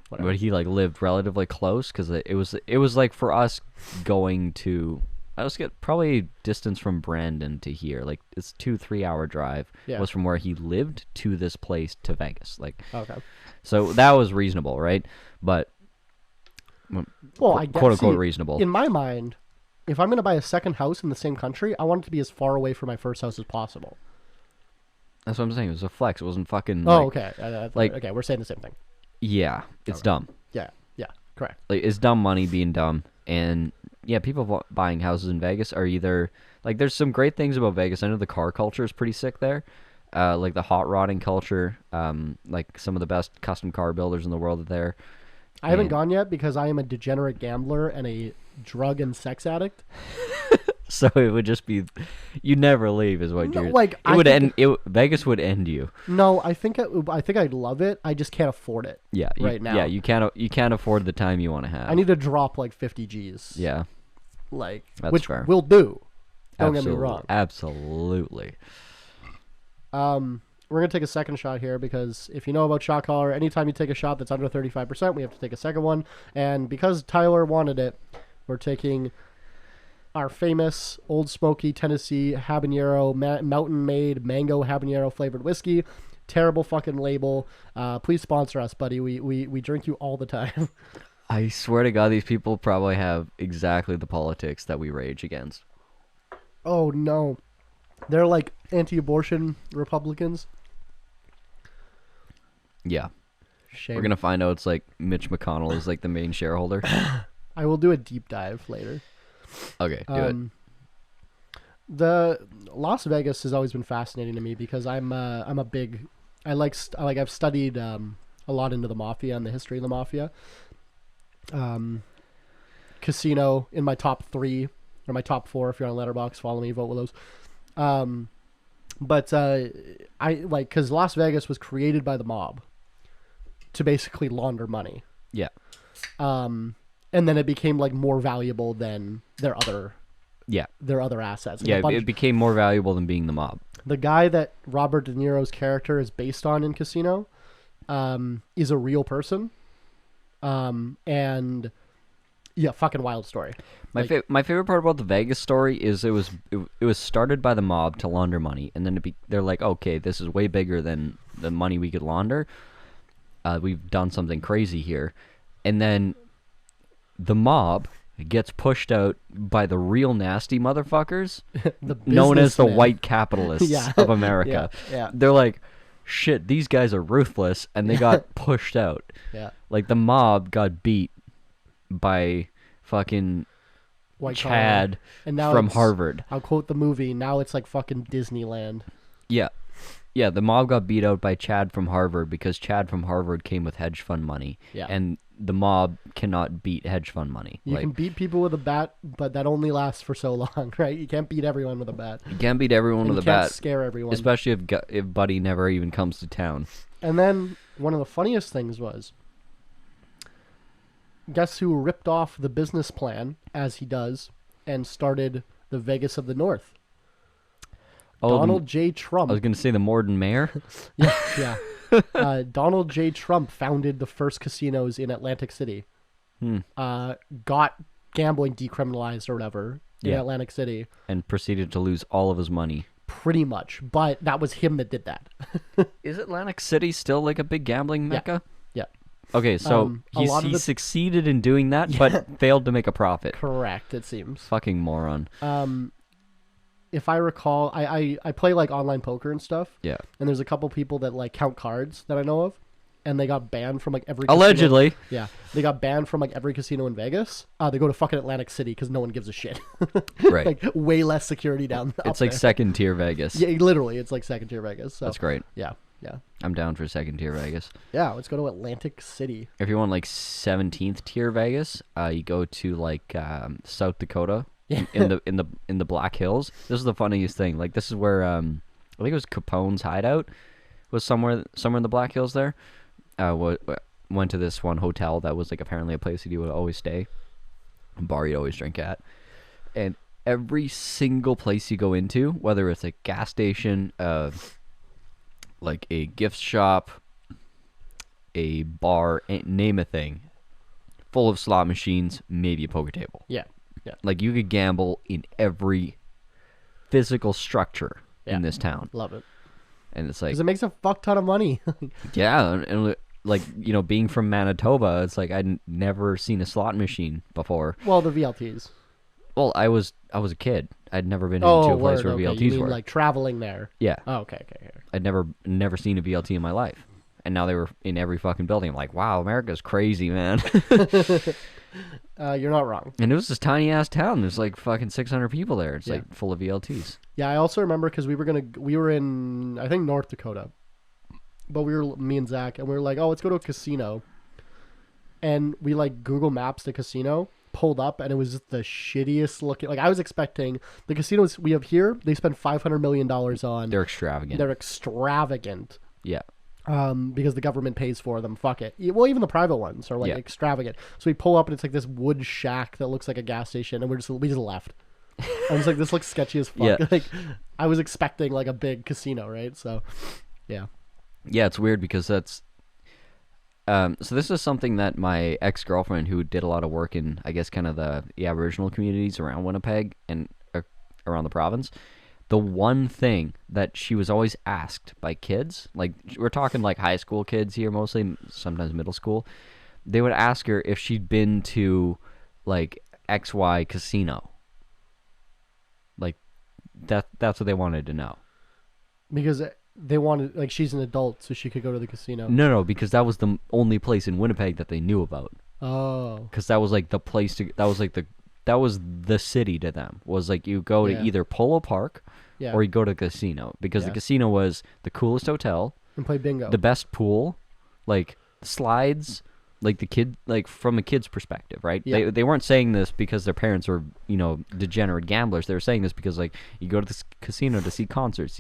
Whatever.
But he like lived relatively close because it was like for us going to I was get probably distance from Brandon to here, like it's 2-3 hour drive
Yeah.
was from where he lived to this place to Vegas, like
Okay.
so that was reasonable, right? But
Well, I guess,
quote unquote
see,
reasonable.
In my mind, if I'm going to buy a second house in the same country, I want it to be as far away from my first house as possible.
That's what I'm saying. It was a flex. It wasn't fucking.
Oh,
like,
okay.
like-
Okay, we're saying the same thing.
Yeah, it's dumb.
Yeah, correct.
Like it's dumb money being dumb, and yeah, people buying houses in Vegas are either like there's some great things about Vegas. I know the car culture is pretty sick there, like the hot rodding culture. Like some of the best custom car builders in the world are there.
I haven't
And-
gone yet because I am a degenerate gambler and a drug and sex addict.
So it would just be, you never leave, is what
No,
you're.
like,
it
I
would
think-
end. Vegas would end you.
No, I think I'd love it. I just can't afford it.
Yeah,
Right now.
Yeah, you can't afford the time you want to have.
I need to drop like 50 G's.
Yeah,
Like,
That's
which
fair.
will do. Don't get me
absolutely,
wrong.
Absolutely.
We're going to take a second shot here because if you know about shot caller, anytime you take a shot that's under 35%, we have to take a second one. And because Tyler wanted it, we're taking our famous Old Smoky Tennessee habanero mountain made mango habanero flavored whiskey. Terrible fucking label. Please sponsor us, buddy. We drink you all the time.
I swear to God, these people probably have exactly the politics that we rage against.
Oh no. They're like anti-abortion Republicans.
Yeah,
Shame.
we're gonna find out it's like Mitch McConnell is like the main shareholder.
I will do a deep dive later.
Okay, do it.
The Las Vegas has always been fascinating to me because I've studied a lot into the mafia and the history of the mafia. Casino in my top 3 or my top 4 if you're on Letterboxd, follow me, vote Willows. But I like because Las Vegas was created by the mob to basically launder money.
Yeah,
And then it became like more valuable than their other assets. Like
yeah.
a bunch-
It became more valuable than being the mob.
the guy that Robert De Niro's character is based on in Casino is a real person. And Yeah, fucking wild story.
My favorite part about the Vegas story is it was started by the mob to launder money, and then they're like, okay, this is way bigger than the money we could launder. We've done something crazy here, and then the mob gets pushed out by the real nasty motherfuckers, known as the white capitalists of America.
Yeah.
They're like, shit, these guys are ruthless, and they got pushed out.
Yeah.
Like, the mob got beat by fucking
White
Chad
and now
from Harvard.
I'll quote the movie, now it's like fucking Disneyland.
Yeah. Yeah, the mob got beat out by Chad from Harvard because Chad from Harvard came with hedge fund money.
Yeah.
And the mob cannot beat hedge fund money.
You can beat people with a bat, but that only lasts for so long, right? You can't beat everyone with a bat.
You can't beat everyone with a bat. You can't
scare everyone.
Especially if Buddy never even comes to town.
And then one of the funniest things was, guess who ripped off the business plan, as he does, and started the Vegas of the North? Donald J. Trump.
I was going to say the Morden mayor.
Yeah. Donald J. Trump founded the first casinos in Atlantic City. Got gambling decriminalized or whatever in Atlantic City.
And proceeded to lose all of his money.
Pretty much. But that was him that did that.
Is Atlantic City still like a big gambling mecca?
Yeah.
Okay, so he succeeded in doing that, but failed to make a profit.
Correct, it seems.
Fucking moron.
If I recall, I play like online poker and stuff.
Yeah.
And there's a couple people that like count cards that I know of, and they got banned from like every
allegedly.
Casino. Yeah, they got banned from like every casino in Vegas. They go to fucking Atlantic City because no one gives a shit.
Right.
Like way less security down.
It's like second tier Vegas.
Yeah, literally, it's like second tier Vegas. So.
That's great.
Yeah.
I'm down for second tier Vegas.
Yeah, let's go to Atlantic City.
If you want like 17th tier Vegas, you go to like South Dakota. in the Black Hills. This is the funniest thing. Like, this is where I think it was Capone's hideout was somewhere in the Black Hills there. Went to this one hotel that was like apparently a place that you would always stay, a bar you'd always drink at, and every single place you go into, whether it's a gas station, like a gift shop, a bar, name a thing, full of slot machines, maybe a poker table.
Yeah.
Like, you could gamble in every physical structure in this town.
Love it.
And it's like...
because it makes a fuck ton of money.
Yeah, and like, you know, being from Manitoba, it's like I'd never seen a slot machine before.
Well, the VLTs.
Well, I was a kid. I'd never been into a place where VLTs
you mean
were.
Like traveling there?
Yeah.
Oh, okay.
I'd never seen a VLT in my life. And now they were in every fucking building. I'm like, wow, America's crazy, man.
You're not wrong.
And it was this tiny ass town. There's like fucking 600 people there. It's like full of VLTs.
Yeah, I also remember because we were in, I think, North Dakota, but me and Zach, and we were like, oh, let's go to a casino. And we like Google Maps the casino, pulled up, and it was just the shittiest looking. Like, I was expecting the casinos we have here, they spend $500 million on.
They're extravagant.
They're extravagant.
Yeah.
Because the government pays for them. Fuck it. Well, even the private ones are like extravagant. So we pull up and it's like this wood shack that looks like a gas station, and we just left. I was like, this looks sketchy as fuck.
Yeah.
Like, I was expecting like a big casino, right? So, yeah.
Yeah, it's weird because that's. So this is something that my ex-girlfriend, who did a lot of work in, I guess, kind of the Aboriginal communities around Winnipeg and around the province. The one thing that she was always asked by kids, like, we're talking like high school kids here mostly, sometimes middle school, they would ask her if she'd been to like XY casino. Like, that's what they wanted to know.
Because they wanted, like, she's an adult, so she could go to the casino.
No, because that was the only place in Winnipeg that they knew about.
Oh.
Because that was like the place to, that was the city to them. Was like, you go to either Polo Park or you go to the casino. Because the casino was the coolest hotel.
And play bingo.
The best pool. Like, slides. Like, the kid, like, from a kid's perspective, right?
Yeah.
They weren't saying this because their parents were, you know, degenerate gamblers. They were saying this because, like, you go to this casino to see concerts.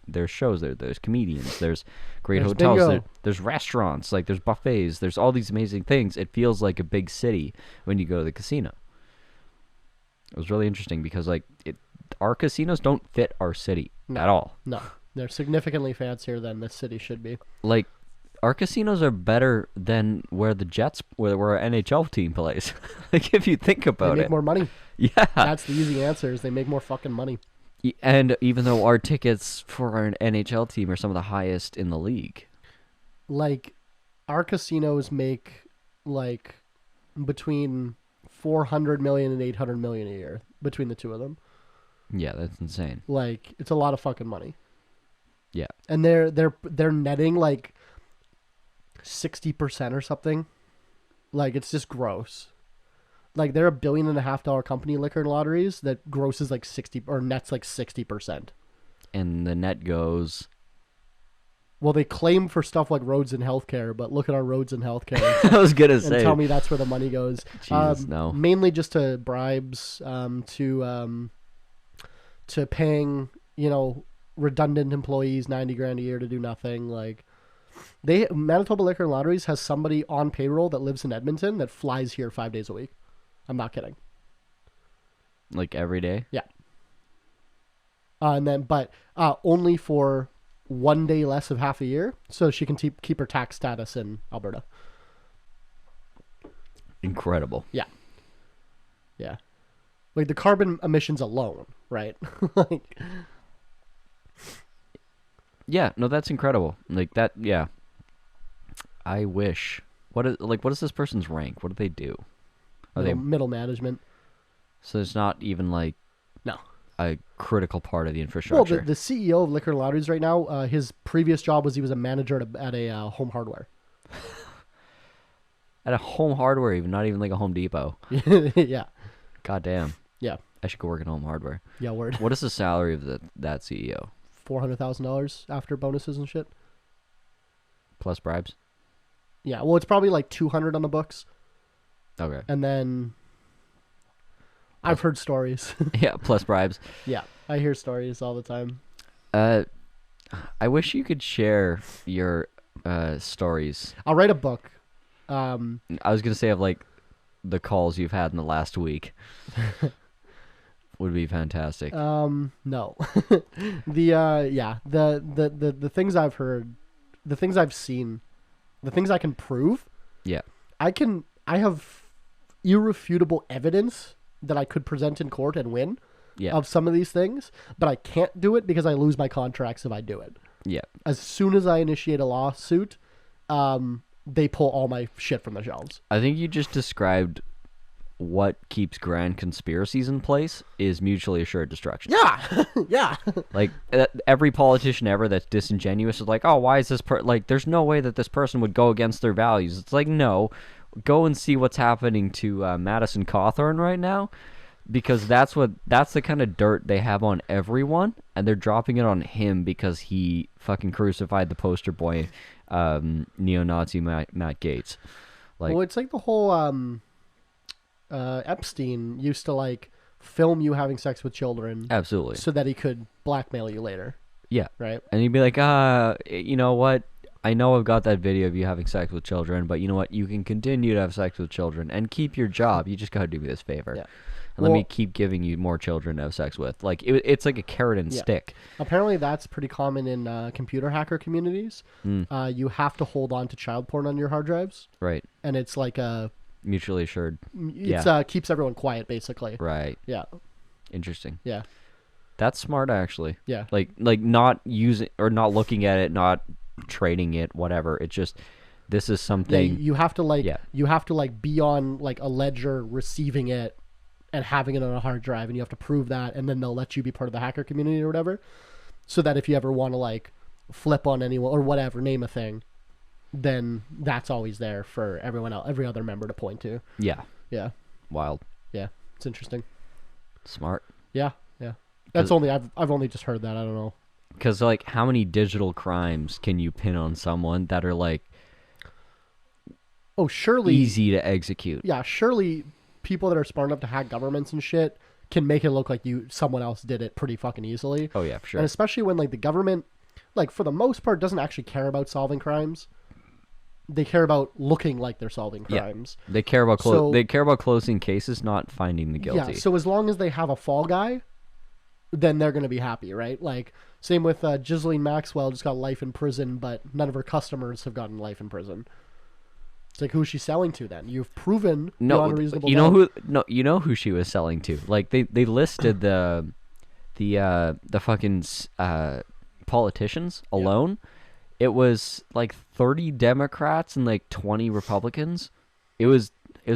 There's shows there. There's comedians. There's great hotels. There's restaurants. Like, there's buffets. There's all these amazing things. It feels like a big city when you go to the casino. It was really interesting because, like, our casinos don't fit our city at all.
No. They're significantly fancier than this city should be.
Like, Our casinos are better than where our NHL team plays. Like, if you think
They
about
make
it.
more money.
Yeah.
That's the easy answer. Is they make more fucking money.
And even though our tickets for our NHL team are some of the highest in the league.
Like, our casinos make like between 400 million and 800 million a year between the two of them.
Yeah, that's insane.
Like, it's a lot of fucking money.
Yeah.
And they're netting like 60% or something. Like, it's just gross. Like, they're $1.5 billion company, Liquor and Lotteries, that grosses like 60 or nets like 60%.
And the net goes.
Well, they claim for stuff like roads and healthcare, but look at our roads and healthcare
I was gonna
and
say.
tell me that's where the money goes.
Jesus, no.
Mainly just to bribes, to paying, redundant employees $90,000 a year to do nothing. Like, Manitoba Liquor and Lotteries has somebody on payroll that lives in Edmonton that flies here 5 days a week. I'm not kidding.
Like every day.
Yeah. But only for 1 day less of half a year, so she can keep her tax status in Alberta.
Incredible.
Yeah. Like, the carbon emissions alone, right? Like,
Yeah, no, that's incredible. Like that. Yeah. I wish. What is this person's rank? What do they do? Are they
middle management.
So it's not even like
No.
a critical part of the
Well,
infrastructure.
the CEO of Liquor and Lotteries right now, his previous job was he was a manager at a home hardware.
At a home hardware, even not even like a Home Depot.
Yeah.
God damn.
Yeah.
I should go work at Home Hardware.
Yeah, word.
What is the salary of that CEO?
$400,000 after bonuses and shit.
Plus bribes?
Yeah, well, it's probably like 200 on the books.
Okay.
And then I've heard stories.
Yeah, plus bribes.
Yeah, I hear stories all the time.
I wish you could share your stories.
I'll write a book.
I was going to say of like the calls you've had in the last week. Would be fantastic.
No. The things I've heard, the things I've seen, the things I can prove.
Yeah.
I have irrefutable evidence that I could present in court and win of some of these things, but I can't do it because I lose my contracts if I do it.
Yeah.
As soon as I initiate a lawsuit, they pull all my shit from the shelves.
I think you just described what keeps grand conspiracies in place is mutually assured destruction.
Yeah. Yeah.
Like every politician ever that's disingenuous is like, oh, why is this like? There's no way that this person would go against their values. It's like, no, go and see what's happening to Madison Cawthorn right now, because that's the kind of dirt they have on everyone, and they're dropping it on him because he fucking crucified the poster boy, neo-Nazi Matt Gaetz. Like,
Well, it's like the whole Epstein used to like film you having sex with children
absolutely.
so that he could blackmail you later,
Yeah.
right?
And he'd be like, you know what? I know I've got that video of you having sex with children, but you know what? You can continue to have sex with children and keep your job. You just got to do me this favor.
Yeah.
And let me keep giving you more children to have sex with. Like, it's like a carrot and stick.
Apparently that's pretty common in computer hacker communities. You have to hold on to child porn on your hard drives.
Right.
And it's like
Mutually assured.
It's keeps everyone quiet, basically.
Right.
Yeah.
Interesting.
Yeah.
That's smart, actually.
Yeah.
Like not using or not looking at it, not trading it, whatever. It's just, this is something.
Yeah, you have to be on like a ledger receiving it and having it on a hard drive, and you have to prove that, and then they'll let you be part of the hacker community or whatever, so that if you ever want to like flip on anyone or whatever, name a thing, then that's always there for everyone else, every other member to point to.
Yeah.
Yeah.
Wild.
Yeah. It's interesting.
Smart.
Yeah. Yeah. I've only just heard that. I don't know.
Because, like, how many digital crimes can you pin on someone that are, like,
surely
easy to execute?
Yeah, surely people that are smart enough to hack governments and shit can make it look like someone else did it pretty fucking easily.
Oh, yeah, for sure.
And especially when, like, the government, like, for the most part, doesn't actually care about solving crimes. They care about looking like they're solving crimes.
Yeah. They care about closing cases, not finding the guilty.
Yeah, so as long as they have a fall guy, then they're going to be happy, right? Like, Same with Ghislaine Maxwell, just got life in prison, but none of her customers have gotten life in prison. It's like, who's she selling to then? You've proven beyond a reasonable doubt.
You know who she was selling to. Like they listed the fucking politicians alone. It was like 30 Democrats and like 20 Republicans. It was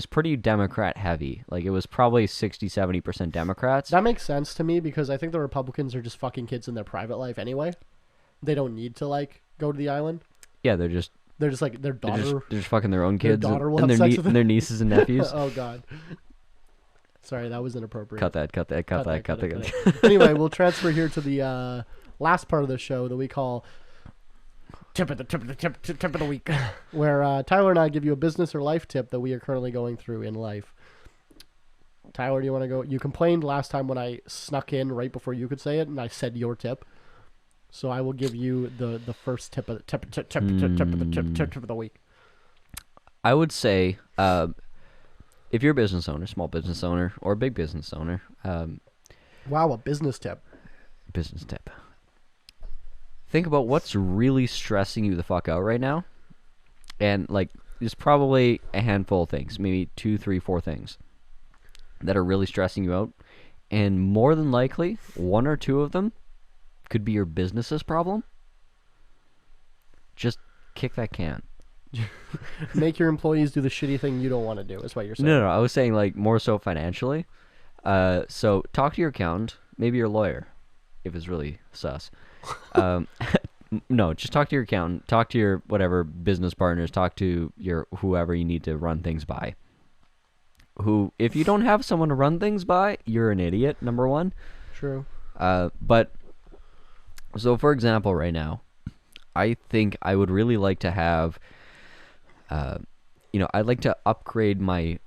pretty Democrat heavy. Like it was probably 60-70% Democrats.
That makes sense to me because I think the Republicans are just fucking kids in their private life anyway. They don't need to like go to the island.
Yeah, they're just
like their daughter.
They're just fucking their own kids
and
their nieces and nephews.
Oh god. Sorry, that was inappropriate.
Cut that.
Anyway, we'll transfer here to the last part of the show that we call tip of the week, where Tyler and I give you a business or life tip that we are currently going through in life. Tyler, do you want to go? You complained last time when I snuck in right before you could say it, and I said your tip. So I will give you the first tip of the week.
I would say, if you're a business owner, small business owner, or a big business owner,
wow, a business tip.
Business tip. Think about what's really stressing you the fuck out right now. And, like, there's probably a handful of things, maybe 2, 3, 4 things that are really stressing you out. And more than likely, 1 or 2 of them could be your business's problem. Just kick that can.
Make your employees do the shitty thing you don't want to do, is what you're saying.
No, I was saying, like, more so financially. So talk to your accountant, maybe your lawyer, if it's really sus. No, just talk to your accountant, talk to your whatever business partners, talk to your whoever you need to run things by. Who, if you don't have someone to run things by, you're an idiot, number one.
True.
But, so for example, right now, I think I would really like to have, I'd like to upgrade my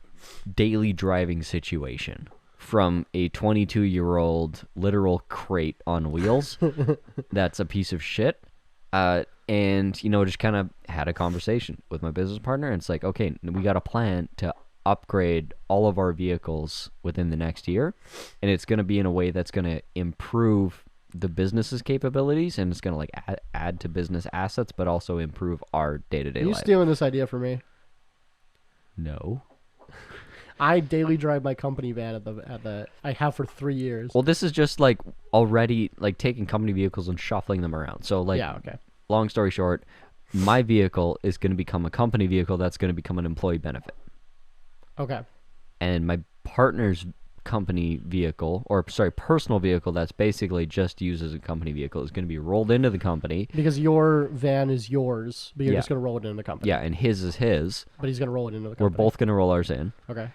daily driving situation from a 22-year-old literal crate on wheels that's a piece of shit, and, just kind of had a conversation with my business partner, and it's like, okay, we got a plan to upgrade all of our vehicles within the next year, and it's going to be in a way that's going to improve the business's capabilities, and it's going to like add to business assets, but also improve our day-to-day life.
Are you stealing this idea from me?
No.
I daily drive my company van at the I have for 3 years.
Well, this is just like already like taking company vehicles and shuffling them around. So like,
yeah, okay.
Long story short, my vehicle is going to become a company vehicle that's going to become an employee benefit.
Okay.
And my partner's company vehicle, personal vehicle that's basically just used as a company vehicle is going to be rolled into the company.
Because your van is yours, but you're just going to roll it into the company.
Yeah, and his is his.
But he's going to roll it into the company.
We're both going to roll ours in.
Okay.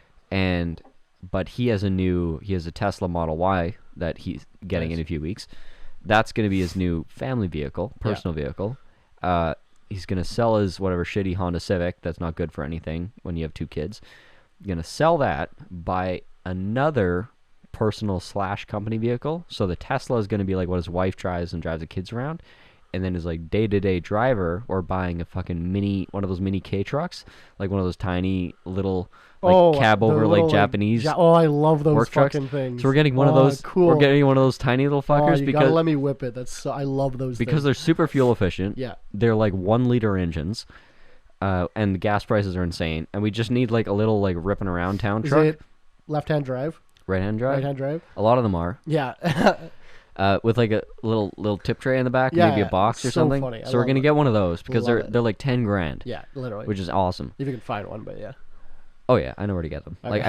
But he has a Tesla Model Y that he's getting in a few weeks. That's going to be his new family vehicle, personal vehicle. He's going to sell his whatever shitty Honda Civic that's not good for anything when you have 2 kids. He's going to sell that, buy another personal / company vehicle. So the Tesla is going to be like what his wife drives and drives the kids around. And then his like day-to-day driver, or buying a fucking one of those mini K trucks, like one of those tiny little cab over like Japanese.
I love those
work
fucking
trucks.
things.
So we're getting one of those.
Cool.
We're getting one of those tiny little fuckers
you gotta let me whip it. I love those
because
things.
they're super fuel efficient.
Yeah.
They're like 1-liter engines, and the gas prices are insane. And we just need like a little like ripping around town truck.
Is it left-hand drive?
Right-hand drive.
Right-hand drive.
A lot of them are.
Yeah.
With like a little tip tray in the back, maybe a box or something.
Funny.
So we're gonna get one of those because they're like $10,000.
Yeah, literally.
Which is awesome.
If you can find one, but yeah.
Oh yeah, I know where to get them.
Okay.
Like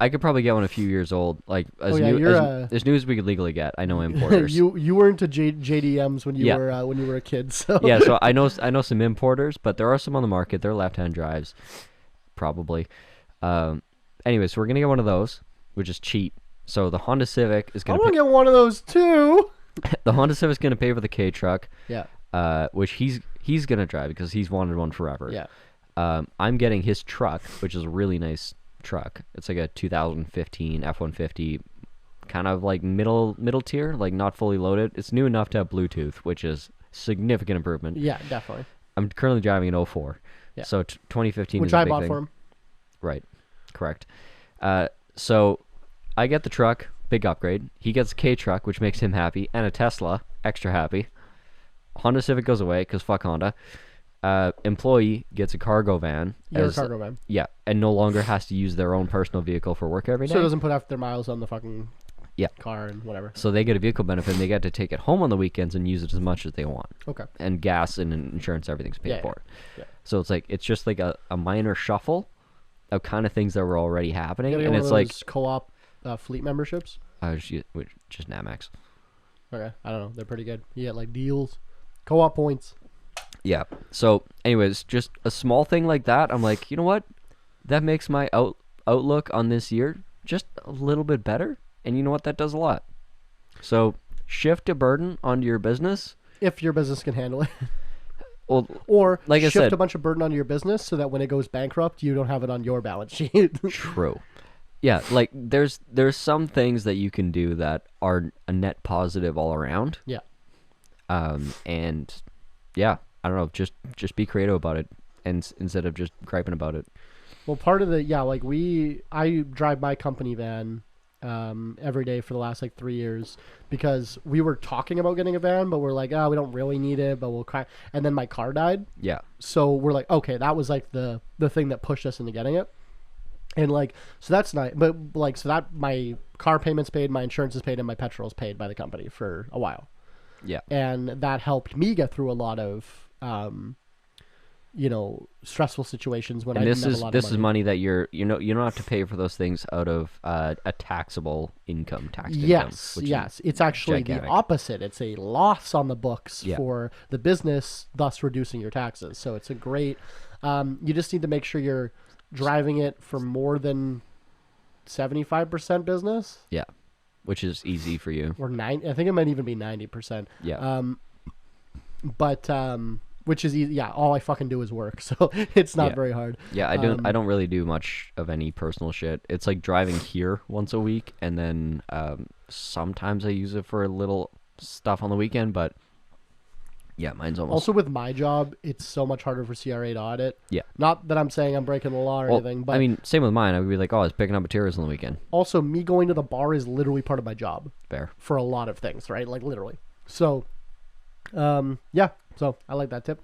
I could probably get one a few years old, like as new as we could legally get. I know importers.
you weren't to JDMs when you were a kid, so
yeah. So I know some importers, but there are some on the market. They're left-hand drives, probably. Anyways, so we're gonna get one of those, which is cheap. So the Honda Civic is gonna.
I'm gonna get one of those too.
The Honda Civic is gonna pay for the K truck.
Yeah.
Which he's gonna drive because he's wanted one forever.
Yeah.
I'm getting his truck, which is a really nice truck. It's like a 2015 F-150, kind of like middle tier, like not fully loaded. It's new enough to have Bluetooth, which is significant improvement.
Yeah, definitely.
I'm currently driving an 04. Yeah. So 2015
which
is a
I
big
bought
thing.
for him.
Right. Correct. So I get the truck, big upgrade. He gets a K truck, which makes him happy, and a Tesla, extra happy. Honda Civic goes away because fuck Honda. Employee gets a cargo van.
Your cargo van.
Yeah, and no longer has to use their own personal vehicle for work every day.
So it doesn't put out their miles on the fucking car and whatever.
So they get a vehicle benefit and they get to take it home on the weekends and use it as much as they want.
Okay.
And gas and insurance, everything's paid for.
Yeah.
So it's like, it's just like a minor shuffle of kind of things that were already happening.
And
it's like
co-op fleet memberships.
Just Namex.
Okay. I don't know. They're pretty good. You get like deals, co-op points.
Yeah. So anyways, just a small thing like that. I'm like, you know what? That makes my outlook on this year just a little bit better. And you know what? That does a lot. So shift a burden onto your business.
If your business can handle it.
Well,
or
like
shift
I said,
a bunch of burden onto your business so that when it goes bankrupt, you don't have it on your balance sheet.
True. Yeah, like there's some things that you can do that are a net positive all around.
Yeah.
And yeah, I don't know, just be creative about it, and instead of just griping about it.
Well, part of I drive my company van every day for the last like 3 years because we were talking about getting a van, but we're like, we don't really need it, but we'll cry. And then my car died.
Yeah.
So we're like, okay, that was like the thing that pushed us into getting it. And like, so that's nice, but like, so that my car payment's paid, my insurance is paid, and my petrol's paid by the company for a while.
Yeah.
And that helped me get through a lot of, stressful situations when I didn't have a lot of money.
This is money that you don't have to pay for those things out of a taxable income tax.
Yes, it's actually
gigantic.
The opposite. It's a loss on the books for the business, thus reducing your taxes. So it's a great. You just need to make sure you're driving it for more than 75% business.
Yeah, which is easy for you.
Or 9. I think it might even be 90%.
Yeah.
Which is easy. Yeah, all I fucking do is work, so it's not very hard.
Yeah, I don't really do much of any personal shit. It's like driving here once a week, and then sometimes I use it for a little stuff on the weekend. But yeah, mine's almost.
Also, with my job, it's so much harder for CRA to audit.
Yeah.
Not that I'm saying I'm breaking the law or anything, but
I mean, same with mine. I would be like, I was picking up materials on the weekend.
Also, me going to the bar is literally part of my job.
Fair.
For a lot of things, right? Like literally. So, yeah. So I like that tip.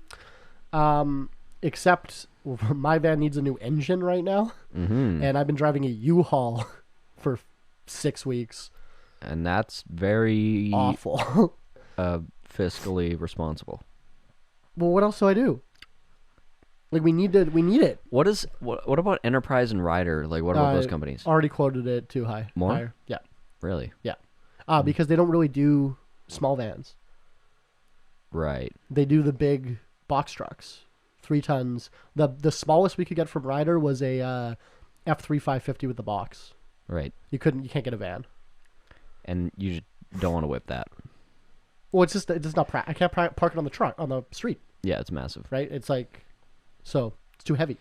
Except my van needs a new engine right now, and I've been driving a U-Haul for 6 weeks,
and that's very
awful.
Fiscally responsible.
Well, what else do I do? Like we need it.
What about Enterprise and Ryder? Like what about those companies?
Already quoted it too high.
More?
Higher. Yeah.
Really?
Yeah. Because they don't really do small vans.
Right.
They do the big box trucks, 3 tons. The smallest we could get from Ryder was a F3 550 with the box.
Right.
You can't get a van.
And you just don't want to whip that.
Well, it's just not I can't park it on the street.
Yeah, it's massive.
Right? It's like, so it's too heavy.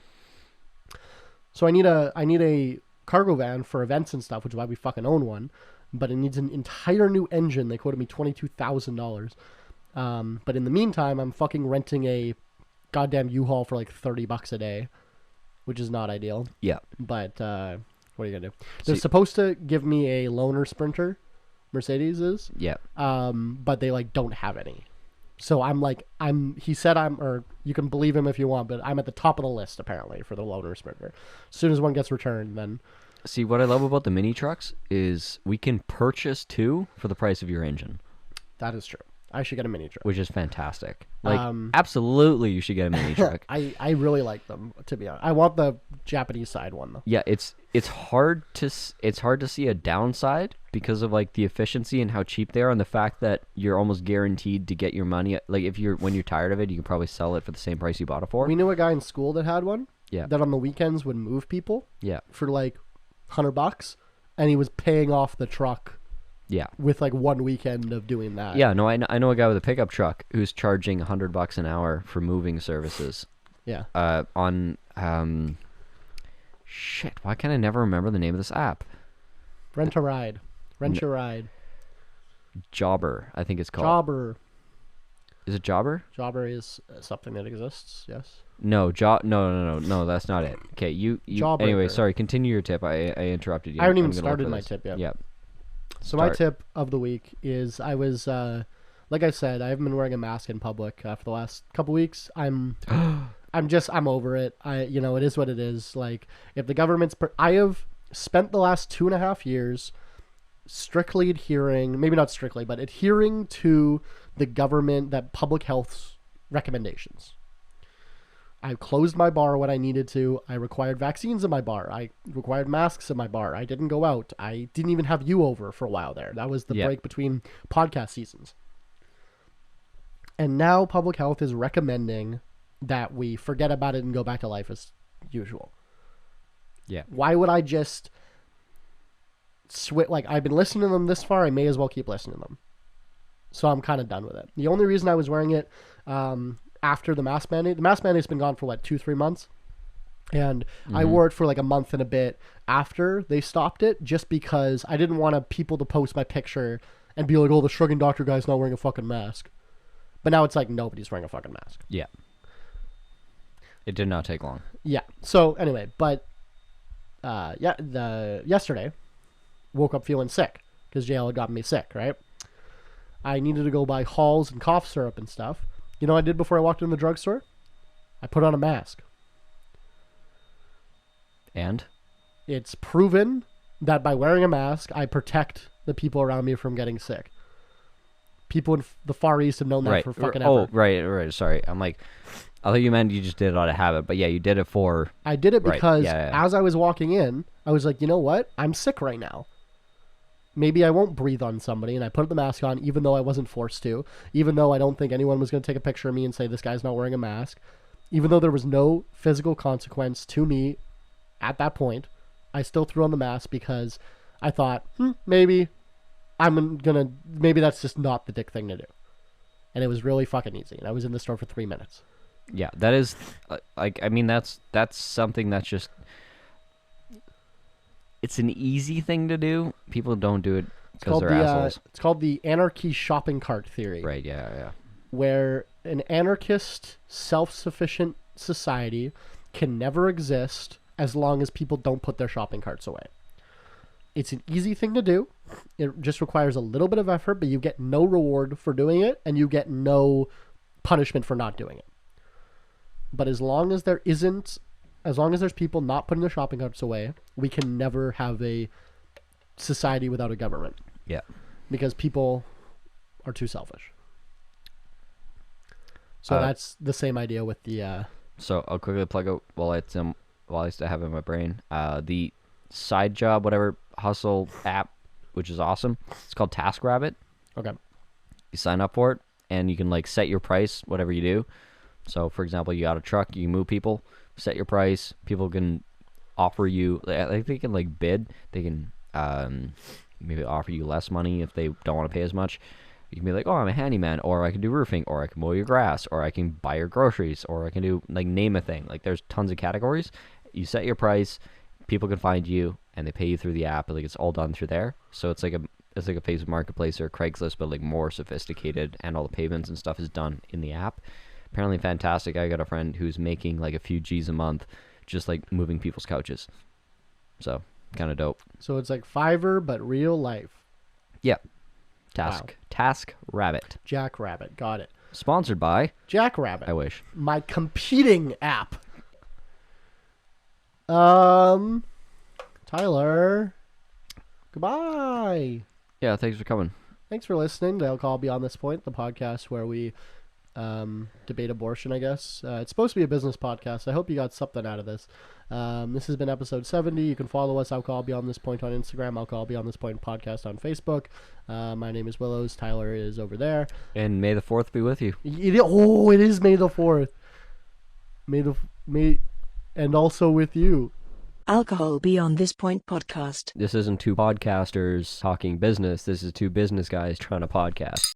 So I need a cargo van for events and stuff, which is why we fucking own one. But it needs an entire new engine. They quoted me $22,000. But in the meantime, I'm fucking renting a goddamn U-Haul for like $30 a day, which is not ideal.
Yeah.
But what are you gonna do? They're supposed to give me a loaner Sprinter, Mercedes is.
Yeah.
But they like don't have any. So he said or you can believe him if you want, but I'm at the top of the list apparently for the loaner Sprinter. As soon as one gets returned, then.
See, what I love about the mini trucks is we can purchase 2 for the price of your engine.
That is true. I should get a mini truck.
Which is fantastic. Like, absolutely you should get a mini truck.
I really like them, to be honest. I want the Japanese side one, though.
Yeah, it's hard to see a downside because of, like, the efficiency and how cheap they are, and the fact that you're almost guaranteed to get your money. Like, when you're tired of it, you can probably sell it for the same price you bought it for.
We knew a guy in school that had one.
Yeah.
That on the weekends would move people.
Yeah.
For, like, $100, and he was paying off the truck.
Yeah.
With like 1 weekend of doing that.
Yeah, no, I know a guy with a pickup truck who's charging $100 an hour for moving services.
Yeah.
On shit, why can't I never remember the name of this app?
Rent a ride. Rent your ride.
Jobber, I think it's called.
Jobber.
Is it Jobber?
Jobber is something that exists. Yes.
No, no, that's not it. Okay, you. Anyway, sorry. Continue your tip. I interrupted you.
I haven't even started my tip yet.
Yeah.
So my tip of the week is I was like I said, I haven't been wearing a mask in public for the last couple weeks. I'm over it. It is what it is. Like, if the government's, I have spent the last 2.5 years strictly adhering, maybe not strictly, but adhering to the government, that public health's recommendations. I closed my bar when I needed to. I required vaccines in my bar. I required masks in my bar. I didn't go out. I didn't even have you over for a while there. That was the break between podcast seasons. And now public health is recommending that we forget about it and go back to life as usual.
Yeah.
Why would I just switch? Like, I've been listening to them this far. I may as well keep listening to them. So I'm kind of done with it. The only reason I was wearing it after the mask mandate's been gone for 2-3 months. And I wore it for like a month and a bit after they stopped it, just because I didn't want people to post my picture and be like, oh, the shrugging doctor guy's not wearing a fucking mask. But now it's like nobody's wearing a fucking mask.
Yeah. It did not take long.
Yeah. So anyway, but yesterday, woke up feeling sick because JL had gotten me sick, right? I needed to go buy Halls and cough syrup and stuff. You know what I did before I walked in the drugstore? I put on a mask.
And?
It's proven that by wearing a mask, I protect the people around me from getting sick. People in the Far East have known that for fucking ever.
Oh, right. Sorry. I'm like, I thought you meant you just did it out of habit. But yeah, you did it for...
I did it because as I was walking in, I was like, you know what? I'm sick right now. Maybe I won't breathe on somebody, and I put the mask on even though I wasn't forced to, even though I don't think anyone was going to take a picture of me and say, this guy's not wearing a mask, even though there was no physical consequence to me at that point. I still threw on the mask because I thought, maybe that's just not the dick thing to do. And it was really fucking easy, and I was in the store for 3 minutes.
Yeah, that is, that's something that's just... It's an easy thing to do. People don't do it because they're assholes.
It's called the Anarchy shopping cart theory.
Right, yeah.
Where an anarchist, self-sufficient society can never exist as long as people don't put their shopping carts away. It's an easy thing to do. It just requires a little bit of effort, but you get no reward for doing it, and you get no punishment for not doing it. But as long as there's people not putting their shopping carts away, we can never have a society without a government.
Yeah.
Because people are too selfish. So that's the same idea with the...
So I'll quickly plug out while I still have it in my brain. The side job, whatever, hustle app, which is awesome. It's called TaskRabbit.
Okay.
You sign up for it, and you can set your price, whatever you do. So, for example, you got a truck, you move people, set your price. People can offer you, they can bid. They can maybe offer you less money if they don't want to pay as much. You can be like, oh, I'm a handyman, or I can do roofing, or I can mow your grass, or I can buy your groceries, or I can do, name a thing. There's tons of categories. You set your price, people can find you, and they pay you through the app. It's all done through there. So it's like a Facebook Marketplace or Craigslist, but more sophisticated, and all the payments and stuff is done in the app. Apparently fantastic. I got a friend who's making a few G's a month just moving people's couches. So, kind of dope.
So it's like Fiverr, but real life.
Yeah.
Wow.
TaskRabbit.
Jackrabbit. Got it.
Sponsored by...
Jackrabbit.
I wish.
My competing app. Tyler. Goodbye.
Yeah, thanks for coming.
Thanks for listening to Alcohol Beyond This Point, the podcast where we debate abortion, I guess. It's supposed to be a business podcast. I hope you got something out of this. This has been episode 70. You can follow us, Alcohol Beyond This Point, on Instagram, Alcohol Beyond This Point podcast on Facebook. My name is Willows. Tyler is over there.
And may the 4th be with you.
It is May the 4th. And also with you.
Alcohol Beyond This Point podcast.
This isn't two podcasters talking business. This is two business guys trying to podcast.